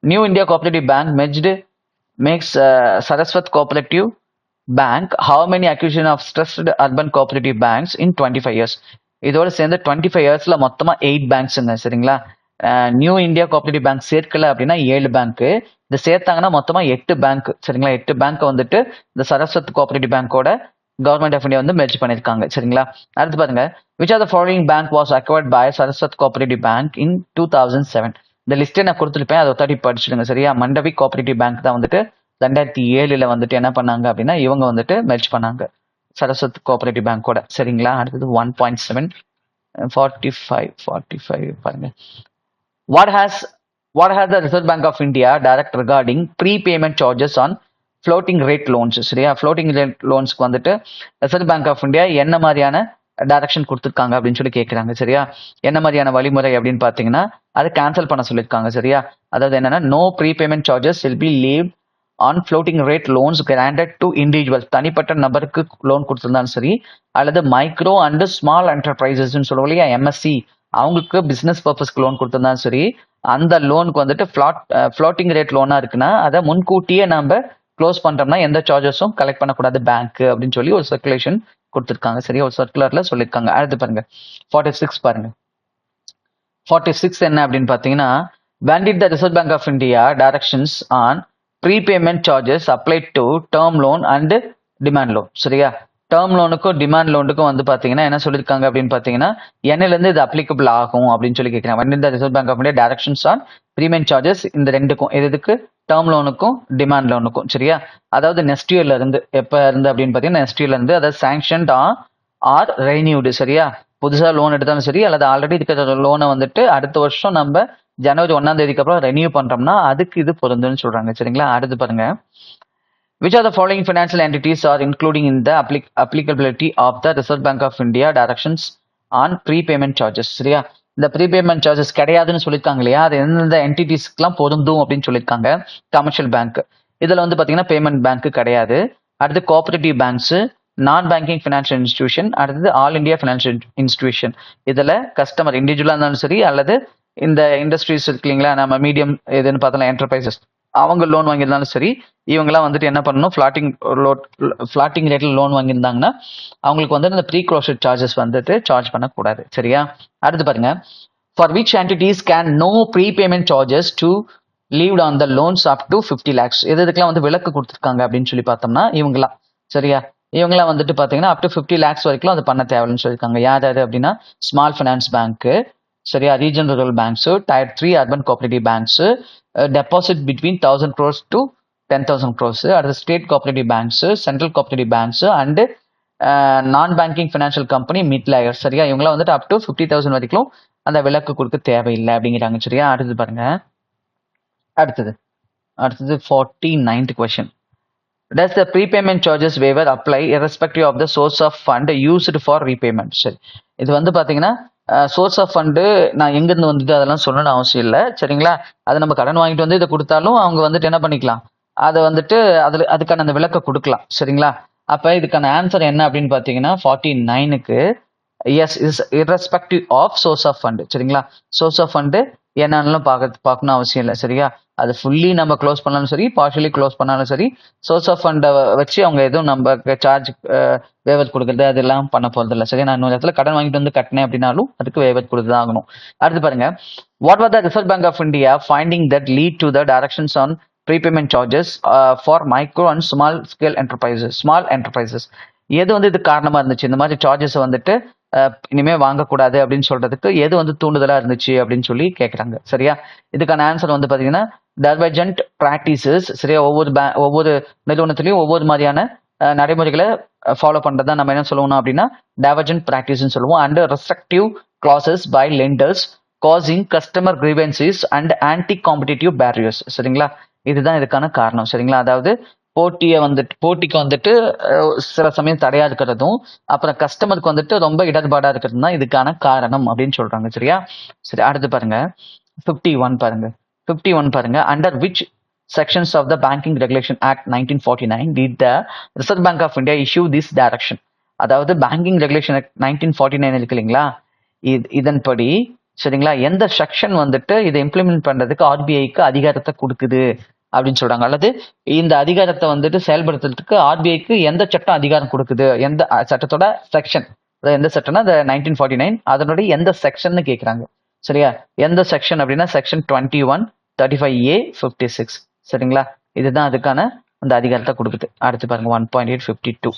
S1: new India cooperative bank merged makes Saraswat Cooperative Bank how many acquisition of stressed urban cooperative banks in 25 years? இதோட சேர்ந்து 25 yearsல மொத்தமா 8 பேங்க்ஸ்ங்க. சரிங்களா, நியூ இந்தியா கோஆபரேட்டிவ் பேங்க் சேர்க்கல அப்படின்னா 7 பேங்க், இந்த சேர்த்தாங்கன்னா மொத்தமா 8 பேங்க். சரிங்களா, 8 பேங்க் வந்துட்டு இந்த சரஸ்வத் கோஆபரேட்டிவ் பேங்கோட கவர்மெண்ட் ஆஃப் இந்தியா வந்து மெர்ஜ் பண்ணிருக்காங்க. சரிங்களா, அடுத்து பாருங்க, which of the following bank was acquired by Saraswat Cooperative Bank in 2007? இந்த லிஸ்ட்டே நான் கொடுத்துருப்பேன், அதை ஒத்தாடி படிச்சுடுங்க. சரியா, மண்டவி கோஆபரேட்டிவ் பேங்க் தான் வந்துட்டு 2007 வந்துட்டு என்ன பண்ணாங்க அப்படின்னா இவங்க வந்துட்டு மெர்ஜ் பண்ணாங்க சரஸ்வத் கோஆபரேட்டிவ் பேங்கோட. சரிங்களா, அடுத்தது 1.7 45 பாருங்க, what has the Reserve Bank of India direct regarding prepayment charges on floating rate loans? சரியா, floating rate loansக்கு வந்துட்டு ரிசர்வ் பேங்க் ஆஃப் இந்தியா என்ன மாதிரியான டைரக்ஷன் கொடுத்துருக்காங்க அப்படின்னு சொல்லி கேட்குறாங்க. சரியா, என்ன மாதிரியான வழிமுறை அப்படின்னு பார்த்தீங்கன்னா அதை கேன்சல் பண்ண சொல்லியிருக்காங்க. சரியா, அதாவது என்னன்னா no prepayment charges will be leave on floating rate loans granted to individual, தனிப்பட்ட நபருக்கு லோன் கொடுத்துருந்தாலும் சரி, அல்லது மைக்ரோ அண்ட் ஸ்மால் என்டர்பிரைசஸ் சொல்லுவோம் இல்லையா, எம்எஸ்சி, அவங்களுக்கு பிசினஸ் பர்பஸ்க்கு லோன் கொடுத்துருந்தாலும் சரி, அந்த லோனுக்கு வந்துட்டு ஃப்ளோட்டிங் ரேட் லோனா இருக்குன்னா அதை முன்கூட்டியே நம்ம க்ளோஸ் பண்றோம்னா எந்த சார்ஜஸும் கலெக்ட் பண்ணக்கூடாது பேங்க் அப்படின்னு சொல்லி ஒரு சர்க்குலேஷன் கொடுத்துருக்காங்க. சரியா, ஒரு சர்க்குலர்ல சொல்லியிருக்காங்க. அடுத்து பாருங்க 46 பாருங்க, 46 என்ன அப்படின்னு பாத்தீங்கன்னா, when did the Reserve Bank of India directions on prepayment charges applied to term loan and demand loan? சரியா, டேர்ம் லோனுக்கும் டிமாண்ட் லோனுக்கும் வந்து பாத்தீங்கன்னா என்ன சொல்லியிருக்காங்க அப்படின்னு பாத்தீங்கன்னா என்னல இருந்து இது அப்ளிகபிள் ஆகும் அப்படின்னு சொல்லி கேட்கிறாங்க. when the reserve bank of India directions on prepayment charges இந்த ரெண்டுக்கும் எதுக்கு டேர்ம் லோனுக்கும் டிமாண்ட் லோனுக்கும் சரியா. அதாவது நெக்ஸ்ட் இயர்ல இருந்து எப்ப இருந்து அப்படின்னு பாத்தீங்கன்னா நெக்ஸ்ட் இயர்ல இருந்து அதாவது சாங்ஷன்ட் ஆர் ரெனியூடு சரியா. புதுசா லோன் எடுத்தாலும் சரி அல்லது ஆல்ரெடி இருக்கிற லோனை வந்துட்டு அடுத்த வருஷம் நம்ம ஜனவரி 1ஆம் தேதிக்கு அப்புறம் ரெனியூ பண்றோம்னா அதுக்கு இது பொருந்துன்னு சொல்றாங்க சரிங்களா. அடுத்து பாருங்க, which are the following financial entities are including in the applicability of the Reserve Bank of India directions on prepayment charges சரியா. இந்த ப்ரீபேமெண்ட் சார்ஜஸ் கிடையாதுன்னு சொல்லியிருக்காங்க இல்லையா, அது எந்தெந்த என்டிட்டிஸ்க்குலாம் பொருந்தும் அப்படின்னு சொல்லியிருக்காங்க. கமர்ஷியல் பேங்க் இதுல வந்து பாத்தீங்கன்னா பேமெண்ட் பேங்க் கிடையாது. அடுத்து கோஆபரேட்டிவ் பேங்க்ஸ், நான் பேங்கிங் ஃபினான்ஷியல் இன்ஸ்டிடியூஷன், அடுத்தது ஆல் இந்தியா ஃபினான்ஷியல் இன்ஸ்டிடியூஷன். இதுல கஸ்டமர் இண்டிவிஜுவலா இருந்தாலும் சரி அல்லது இந்த இண்டஸ்ட்ரீஸ் இருக்கு இல்லைங்களா, நம்ம மீடியம் எதுன்னு பார்த்தோம்னா என்டர்பிரைசஸ் அவங்க லோன் வாங்கியிருந்தாலும் சரி இவங்கெல்லாம் வந்துட்டு என்ன பண்ணணும், ஃபிளாட்டிங் ரேட்ல லோன் வாங்கியிருந்தாங்கன்னா அவங்களுக்கு வந்து இந்த ப்ரீ க்ளோஷர் சார்ஜஸ் வந்துட்டு சார்ஜ் பண்ணக்கூடாது சரியா. அடுத்து பாருங்க, for which entities can no prepayment charges to levied on the loans up to 50 lakhs. இதுக்கெல்லாம் வந்து விலக்கு கொடுத்துருக்காங்க அப்படின்னு சொல்லி பார்த்தோம்னா இவங்கலாம் சரியா. இவங்கெல்லாம் வந்துட்டு பார்த்தீங்கன்னா அப் டு 50 lakhs வரைக்கும் அது பண்ண தேவைன்னு சொல்லியிருக்காங்க. யார் யாரு அப்படின்னா ஸ்மால் ஃபைனான்ஸ் பேங்க் சரியா, regional rural banks, tier 3 urban cooperative banks, deposit between 1000 crores to 10,000 crores, அடுத்து state cooperative banks, central cooperative banks and non banking financial company mid layer சரியா. இவங்களாம் வந்துட்டு அப் டு 50,000 வரைக்கும் அந்த விலக்கு கொடுக்க தேவையில்லை அப்படிங்கிறாங்க சரியா. அடுத்து பாருங்க, அடுத்தது 49th question. Does the prepayment charges waiver apply irrespective of the source of fund used for repayment? சரி, இது வந்து பாத்தீங்கன்னா சோர்ஸ் ஆஃப் ஃபண்டு நான் எங்கிருந்து வந்துட்டு அதெல்லாம் சொல்லணும்னு அவசியம் இல்லை சரிங்களா. அது நம்ம கடன் வாங்கிட்டு வந்து இதை கொடுத்தாலும் அவங்க வந்துட்டு என்ன பண்ணிக்கலாம், அதை வந்துட்டு அதுக்கான அந்த விலக்கை கொடுக்கலாம் சரிங்களா. அப்ப இதுக்கான ஆன்சர் என்ன அப்படின்னு பாத்தீங்கன்னா 49க்கு yes is irrespective of source of fund சரிங்களா. சோர்ஸ் ஆஃப் ஃபண்டு என்னன்னு பார்க்கணும் அவசியம் இல்லை சரியா. அது ஃபுல்லி நம்ம க்ளோஸ் பண்ணாலும் சரி பார்ஷியலி க்ளோஸ் பண்ணாலும் சரி சோர்ஸ் ஆஃப் ஃபண்டை வச்சு அவங்க எதுவும் நம்ம சார்ஜ் வேவர் கொடுக்குறது அதெல்லாம் பண்ண போறது இல்லை சரியா. நான் இன்னொரு இடத்துல கடன் வாங்கிட்டு வந்து கட்டினேன் அப்படின்னாலும் அதுக்கு வேவர் கொடுத்து தான் ஆகணும். அடுத்து பாருங்க, what was the reserve bank of India finding that lead to the directions on prepayment charges for micro and small scale enterprises. எது வந்து இது காரணமா இருந்துச்சு, இந்த மாதிரி சார்ஜஸ் வந்துட்டு இனிமே வாங்கக்கூடாது அப்படின்னு சொல்றதுக்கு எது வந்து தூண்டுதலா இருந்துச்சு அப்படின்னு சொல்லி கேட்கறாங்க சரியா. இதுக்கான ஆன்சர் வந்து பாத்தீங்கன்னா டைவர்ஜென்ட் பிராக்டிசஸ் சரியா. ஒவ்வொரு நிறுவனத்திலையும் ஒவ்வொரு மாதிரியான நடைமுறைகளை ஃபாலோ பண்றதா நம்ம என்ன சொல்லுவோம் அப்படின்னா டைவர்ஜென்ட் பிராக்டிஸ் சொல்லுவோம். And restrictive clauses by lenders causing customer grievances and anti competitive barriers சரிங்களா. இதுதான் இதுக்கான காரணம் சரிங்களா. அதாவது போட்டிக்கு வந்துட்டு சில சமயம் தடையா இருக்கிறதும் அப்புறம் கஸ்டமருக்கு வந்துட்டு ரொம்ப இடர்பாடா இருக்கிறது தான் இதுக்கான காரணம் அப்படின்னு சொல்றாங்க சரியா. சரி, அடுத்து பாருங்க 51 பாருங்க, under which sections of the Banking Regulation Act 1949 did the Reserve Bank of India issue this direction? அதாவது பேங்கிங் ரெகுலேஷன் ஆக்ட் 1949 இருக்கு இல்லைங்களா, இதன்படி சரிங்களா எந்த செக்ஷன் வந்துட்டு இதை இம்ப்ளிமெண்ட் பண்றதுக்கு ஆர்பிஐக்கு அதிகாரத்தை கொடுக்குது அப்படின்னு சொல்றாங்க. அல்லது இந்த அதிகாரத்தை வந்துட்டு செயல்படுத்துறதுக்கு ஆர்பிஐக்கு எந்த சட்டம் அதிகாரம் கொடுக்குது, எந்த சட்டத்தோட செக்ஷன், எந்த சட்டம்னா இந்த 1949 அதனுடைய எந்த செக்ஷன் கேட்கிறாங்க சரியா. எந்த செக்ஷன் அப்படின்னா செக்ஷன் 21, 35A, 56 சரிங்களா. இதுதான் அதுக்கான அந்த அதிகாரத்தை கொடுக்குது. அடுத்து பாருங்க 1.852.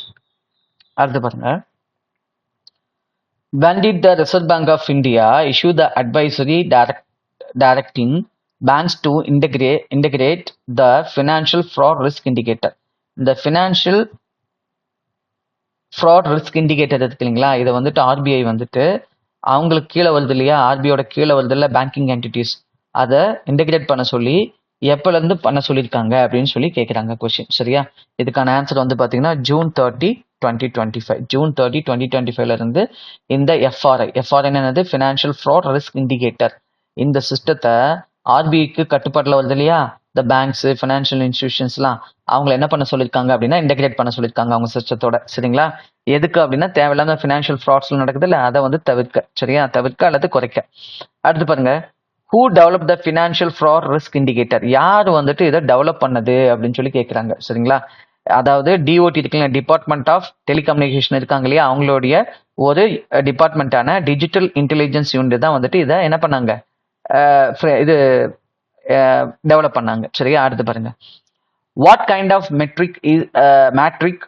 S1: அடுத்து பாருங்க, when did the Reserve Bank of India issue the advisory directing banks to integrate the financial fraud risk indicator? இந்த ஃபினான்ஷியல் ஃப்ராட் ரிஸ்க் இண்டிகேட்டர் இருக்கு இல்லைங்களா, இதை வந்துட்டு ஆர்பிஐ வந்துட்டு அவங்களுக்கு கீழே வருது இல்லையா, ஆர்பிஐயோட கீழே வருது இல்லை பேங்கிங் என்டிட்டிஸ், அதை இன்டெகிரேட் பண்ண சொல்லி எப்பல இருந்து பண்ண சொல்லியிருக்காங்க அப்படின்னு சொல்லி கேட்குறாங்க கொஸ்டின் சரியா. இதுக்கான ஆன்சர் வந்து பார்த்தீங்கன்னா ஜூன் 30, 2025 இருந்து இந்த எஃப்ஆர்ஐ என்னது ஃபினான்ஷியல் ஃப்ராட் ரிஸ்க் இண்டிகேட்டர் இந்த சிஸ்டத்தை ஆர்பிஐக்கு கட்டுப்பாட்டில் வருது இல்லையா, இந்த பேங்க்ஸ் ஃபினான்ஷியல் இன்ஸ்டிடியூஷன்ஸ்லாம் அவங்களை என்ன பண்ண சொல்லியிருக்காங்க அப்படின்னா இன்டெகிரேட் பண்ண சொல்லியிருக்காங்க அவங்க சிஸ்டத்தோட சரிங்களா. எதுக்கு அப்படின்னா தேவையில்லாத ஃபினான்ஷியல் ஃப்ராட்ஸ்ல நடக்குது இல்லை அதை வந்து தவிர்க்க அல்லது குறைக்க. அடுத்து பாருங்க, who develop the financial fraud risk indicator, யார் வந்துட்டு இதை டெவலப் பண்ணது அப்படின்னு சொல்லி கேட்குறாங்க சரிங்களா. அதாவது டிஓடி இருக்குல்ல, டிபார்ட்மெண்ட் ஆஃப் டெலிகம்யூனிகேஷன் இருக்காங்க இல்லையா, அவங்களுடைய ஒரு டிபார்ட்மெண்ட்டான டிஜிட்டல் இன்டெலிஜென்ஸ் யூனிட் தான் வந்துட்டு இதை என்ன பண்ணாங்க இது டெவலப் பண்ணாங்க சரியா. அடுத்து பாருங்க, what kind of metric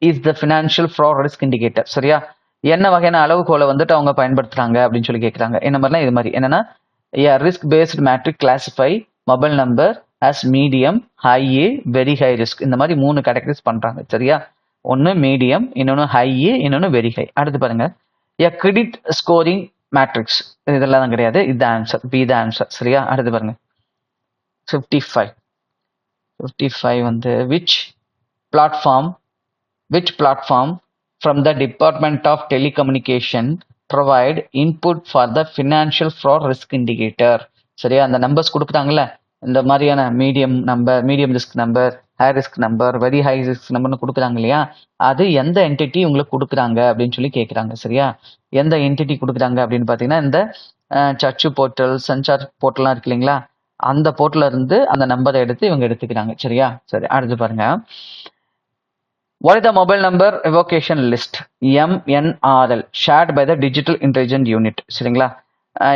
S1: is the financial fraud risk indicator. சரியா, என்ன வகையான அளவுகோலை வந்துட்டு அவங்க பயன்படுத்துறாங்க அப்படின்னு சொல்லி கேட்குறாங்க. என்ன மாதிரிலாம் இது மாதிரி என்னன்னா, risk based metric classify mobile number as medium, high, very high risk. இந்த மாதிரி 3 கேட்டகரிஸ் பண்றாங்க. சரியா, ஒன்று மீடியம், இன்னொன்று ஹை, இன்னொன்று வெரி ஹை. அடுத்து பாருங்க, கிரெடிட் ஸ்கோரிங் மேட்ரிக்ஸ். இதெல்லாம் தான் கிடையாது, இது ஆன்சர், பி த ஆன்சர். சரியா, அடுத்து பாருங்க 55 வந்து which platform from the Department of Telecommunication provide input for the financial fraud risk indicator. சரியா, அந்த நம்பர்ஸ் கொடுக்குறாங்கல்ல, இந்த மாதிரியான medium risk number, high risk number, very high risk நம்பர்னு கொடுக்குறாங்க இல்லையா, அது எந்த என்டிட்டி உங்களுக்கு கொடுக்குறாங்க அப்படின்னு சொல்லி கேட்குறாங்க. சரியா, எந்த என்டிட்டி கொடுக்குறாங்க அப்படின்னு பார்த்தீங்கன்னா, இந்த சச்சு போர்ட்டல், சஞ்சார் போர்ட்டல்லாம் இருக்கு இல்லைங்களா, அந்த போர்ட்டல இருந்து அந்த நம்பரை எடுத்து இவங்க எடுத்துக்கிறாங்க. சரியா, சரி, அடுத்து பாருங்க, what is the mobile number evocation list, MNRL, shared by the digital intelligence unit. சரிங்களா,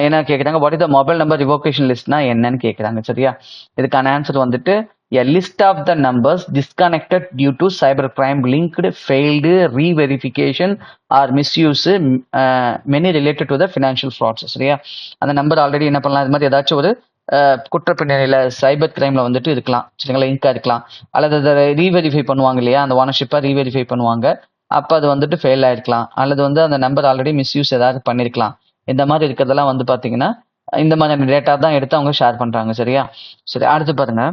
S1: என்ன கேட்குறாங்க, what is the mobile number revocation லிஸ்ட்னா என்னன்னு கேட்குறாங்க. சரியா, இதுக்கான ஆன்சர் வந்துட்டு a list of the numbers disconnected due to cyber crime, linked, failed, re-verification or misuse, many related to the financial frauds. சரியா, அந்த நம்பர் ஆல்ரெடி என்ன பண்ணலாம், இது மாதிரி ஏதாச்சும் ஒரு குற்றப்பின்னணியில் சைபர் கிரைமில் வந்துட்டு இருக்கலாம். சரிங்களா, லிங்காக இருக்கலாம், அல்லது அதை ரீவெரிஃபை பண்ணுவாங்க இல்லையா, அந்த ஓனர்ஷிப்பை ரீவெரிஃபை பண்ணுவாங்க, அப்போ அது வந்துட்டு ஃபெயில் ஆயிருக்கலாம், அல்லது வந்து அந்த நம்பர் ஆல்ரெடி மிஸ்யூஸ் ஏதாவது பண்ணியிருக்கலாம். இந்த மாதிரி இருக்கிறதெல்லாம் வந்து பார்த்தீங்கன்னா இந்த மாதிரி டேட்டா தான் எடுத்து அவங்க ஷேர் பண்ணுறாங்க. சரியா, சரி, அடுத்து பாருங்க,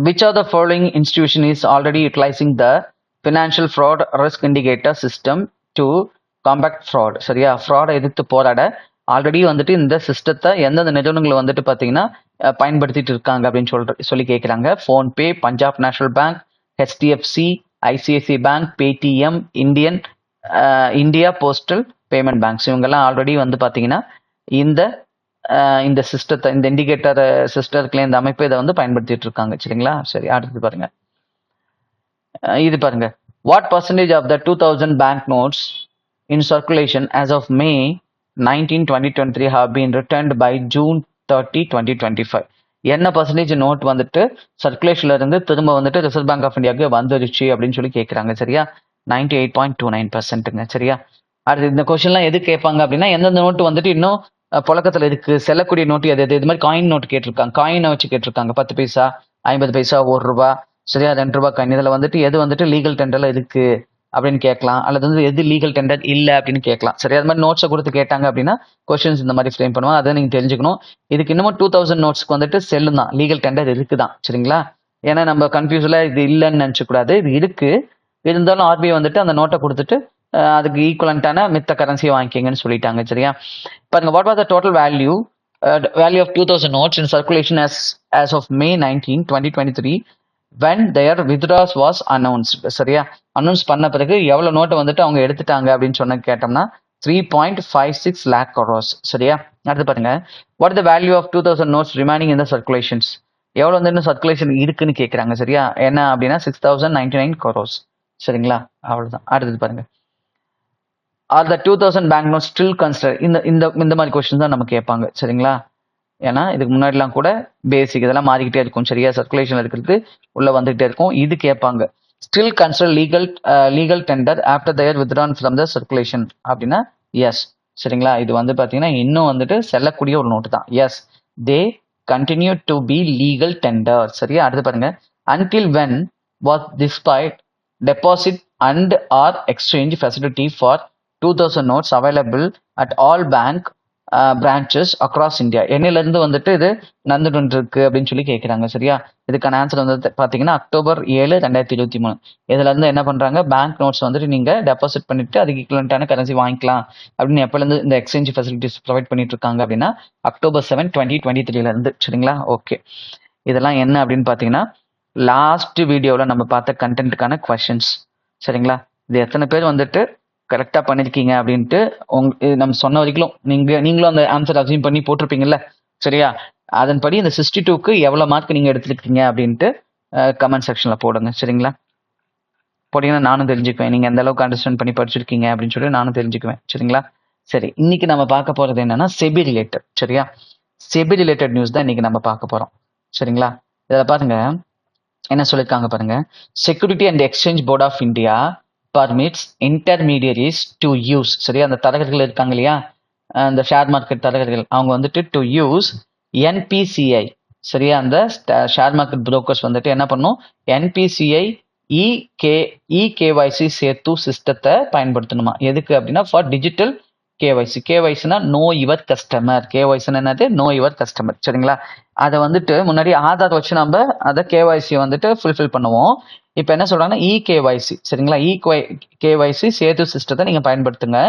S1: which of the following institution is already utilizing the financial fraud risk indicator system to combat fraud. சரியா, ஃப்ராடை எதிர்த்து போராட ஆல்ரெடி வந்துட்டு இந்த சிஸ்டத்தை எந்தெந்த நிறுவனங்களை வந்துட்டு பார்த்தீங்கன்னா பயன்படுத்திட்டு இருக்காங்க அப்படின்னு சொல்லி கேட்குறாங்க. PhonePe, Punjab national bank, HDFC, ICICI bank, Paytm, India postal payment banks. இவங்கெல்லாம் ஆல்ரெடி வந்து பார்த்தீங்கன்னா இந்த சிஸ்டத்தை, இந்த இண்டிகேட்டர் சிஸ்டத்துல இந்த அமைப்பை இதை வந்து பயன்படுத்திட்டு இருக்காங்க. சரிங்களா, சரி, அடுத்து பாருங்க, இது பாருங்க, what percentage of the 2000 bank notes in circulation as of May 19, 2023 have been returned by June 30, 2025. என்ன பர்சன்டேஜ் நோட் வந்துட்டு சர்க்குலேஷன்ல இருந்து திரும்ப வந்துட்டு ரிசர்வ் பேங்க் ஆஃப் இந்தியாவுக்கு வந்துருச்சு அப்படின்னு சொல்லி கேட்குறாங்க. சரியா, 98.29%. சரியா, அடுத்து இந்த கொஸ்டின்லாம் எது கேட்பாங்க அப்படின்னா, எந்தெந்த நோட்டு வந்துட்டு இன்னும் புழக்கத்தில் இருக்கு, செல்லக்கூடிய நோட்டு எது இது மாதிரி காயின் நோட்டு கேட்டிருக்காங்க, காயினை வச்சு கேட்டிருக்காங்க, 10 பைசா, 50 பைசா, 1 ரூபா. சரியா, 2 ரூபா காயின். இதில் வந்துட்டு எது வந்துட்டு லீகல் டெண்டர்ல இருக்கு அப்படின்னு கேட்கலாம், அல்லது வந்து எது லீகல் டெண்டர் இல்லை அப்படின்னு கேட்கலாம். சரி, அது மாதிரி நோட்ஸை கொடுத்து கேட்டாங்க அப்படின்னா கொஸ்டின்ஸ் இந்த மாதிரி ஃப்ரேம் பண்ணுவாங்க. அதை நீங்கள் தெரிஞ்சுக்கணும். இதுக்கு இன்னமும் 2000 நோட்ஸ்க்கு வந்துட்டு செல்லும் தான், லீகல் டெண்டர் இருக்குதான். சரிங்களா, ஏன்னா நம்ம கன்ஃபியூஸ்ல இது இல்லைன்னு நினச்சக்கூடாது, இது இருக்கு. இருந்தாலும் ஆர்பிஐ வந்துட்டு அந்த நோட்டை கொடுத்துட்டு அதுக்கு ஈக்குவலண்டான மித்த கரன்சியை வாங்கிக்கங்கன்னு சொல்லிட்டாங்க. சரியா, பாருங்க, what was the total value of 2000 notes in circulation as of May 19, 2023 when their withdrawals was announced. சரியா, அனௌன்ஸ் பண்ண பிறகு எவ்வளவு நோட்டை வந்துட்டு அவங்க எடுத்துட்டாங்க அப்படின்னு சொன்ன கேட்டோம்னா 3.56 lakh crores. சரியா, அடுத்து பாருங்க, what the value of 2000 notes remaining in the circulations, எவ்வளவு வந்து இன்னும் சர்க்குலேஷன் இருக்குன்னு கேட்குறாங்க. சரியா, என்ன அப்படின்னா 6099 crores. சரிங்களா, அவ்வளவுதான். அடுத்தது பாருங்க, are the 2000 bank note still consider. இந்த மாதிரி கொஸ்டின் தான் நம்ம கேட்பாங்க. சரிங்களா, ஏன்னா இதுக்கு முன்னாடிலாம் கூட பேசிக் இதெல்லாம் மாறிக்கிட்டே இருக்கும். சரியா, சர்க்குலேஷன் இருக்கிறது உள்ள வந்துகிட்டே இருக்கும். இது கேட்பாங்க, still consider legal tender after their withdrawn from the circulation அப்படின்னா எஸ். சரிங்களா, இது வந்து பார்த்தீங்கன்னா இன்னும் வந்துட்டு செல்லக்கூடிய ஒரு நோட்டு தான். Yes, they continue to be legal tender. சரியா, அடுத்து பாருங்க, until when was despite deposit and or exchange facility for 2000 notes available at all bank branches across India. என்னிலிருந்து வந்துட்டு இது நடந்துட்டு இருக்கு அப்படின்னு சொல்லி கேட்குறாங்க. சரியா, இதுக்கான ஆன்சர் வந்து பார்த்தீங்கன்னா October 7, 2023. இதுல இருந்து என்ன பண்றாங்க, பேங்க் நோட்ஸ் வந்துட்டு நீங்க டெபாசிட் பண்ணிட்டு அதுக்கு ஈக்குவலண்டான கரன்சி வாங்கிக்கலாம் அப்படின்னு எப்போலேருந்து இந்த எக்ஸ்சேஞ்ச் ஃபெசிலிட்டிஸ் ப்ரொவைட் பண்ணிட்டு இருக்காங்க அப்படின்னா October 7, 2023 இருந்து. சரிங்களா, ஓகே. இதெல்லாம் என்ன அப்படின்னு பார்த்தீங்கன்னா லாஸ்ட் வீடியோவில் நம்ம பார்த்த கண்டென்ட்டுக்கான கொஸ்டின்ஸ். சரிங்களா, இது எத்தனை பேர் வந்துட்டு கரெக்டாக பண்ணியிருக்கீங்க அப்படின்ட்டு நம்ம சொன்ன வரைக்கும் நீங்களும் அந்த ஆன்சர் அசியூம் பண்ணி போட்டிருப்பீங்கல்ல. சரியா, அதன்படி இந்த 62க்கு எவ்வளோ மார்க் நீங்கள் எடுத்துருக்கீங்க அப்படின்ட்டு கமெண்ட் செக்ஷனில் போடுங்க. சரிங்களா, போட்டிங்கன்னா நானும் தெரிஞ்சுக்குவேன் நீங்கள் எந்த அளவுக்கு அண்டர்ஸ்டாண்ட் பண்ணி படிச்சிருக்கீங்க அப்படின்னு சொல்லி நானும் தெரிஞ்சுக்குவேன். சரிங்களா, சரி, இன்னைக்கு நம்ம பார்க்க போகிறது என்னன்னா செபி ரிலேட்டட். சரியா, செபி ரிலேட்டட் நியூஸ் தான் இன்னைக்கு நம்ம பார்க்க போகிறோம். சரிங்களா, இதில் பாருங்க, என்ன சொல்லியிருக்காங்க பாருங்க. Security and exchange board of India permits intermediaries to use, சரியா, அந்த தரகர்கள் இருக்காங்க இல்லையா, அந்த ஷேர் மார்க்கெட் தரகர்கள், அவங்க வந்துட்டு டு யூஸ் என்பிசிஐ, சரியா, அந்த ஷேர் மார்க்கெட் புரோக்கர்ஸ் வந்துட்டு என்ன பண்ணும், என்பிசிஐ இகேஒய்சி சேத்து சிஸ்டத்தை பயன்படுத்தணுமா. எதுக்கு அப்படின்னா ஃபார் டிஜிட்டல் கேஒய்சி. கேஒய்சினா நோ யுவர் கஸ்டமர். கேஒய்சினா என்னது, நோ யுவர் கஸ்டமர், சரிங்களா. அதை வந்துட்டு முன்னாடி ஆதார் வச்சு நம்ம அதை கேஒய்சி வந்துட்டு ஃபுல்ஃபில் பண்ணுவோம். இப்போ என்ன சொல்றாங்கன்னா இகேஒய்சி, சரிங்களா, கேஒய்சி சேது சிஸ்டத்தை நீங்க பயன்படுத்துங்க.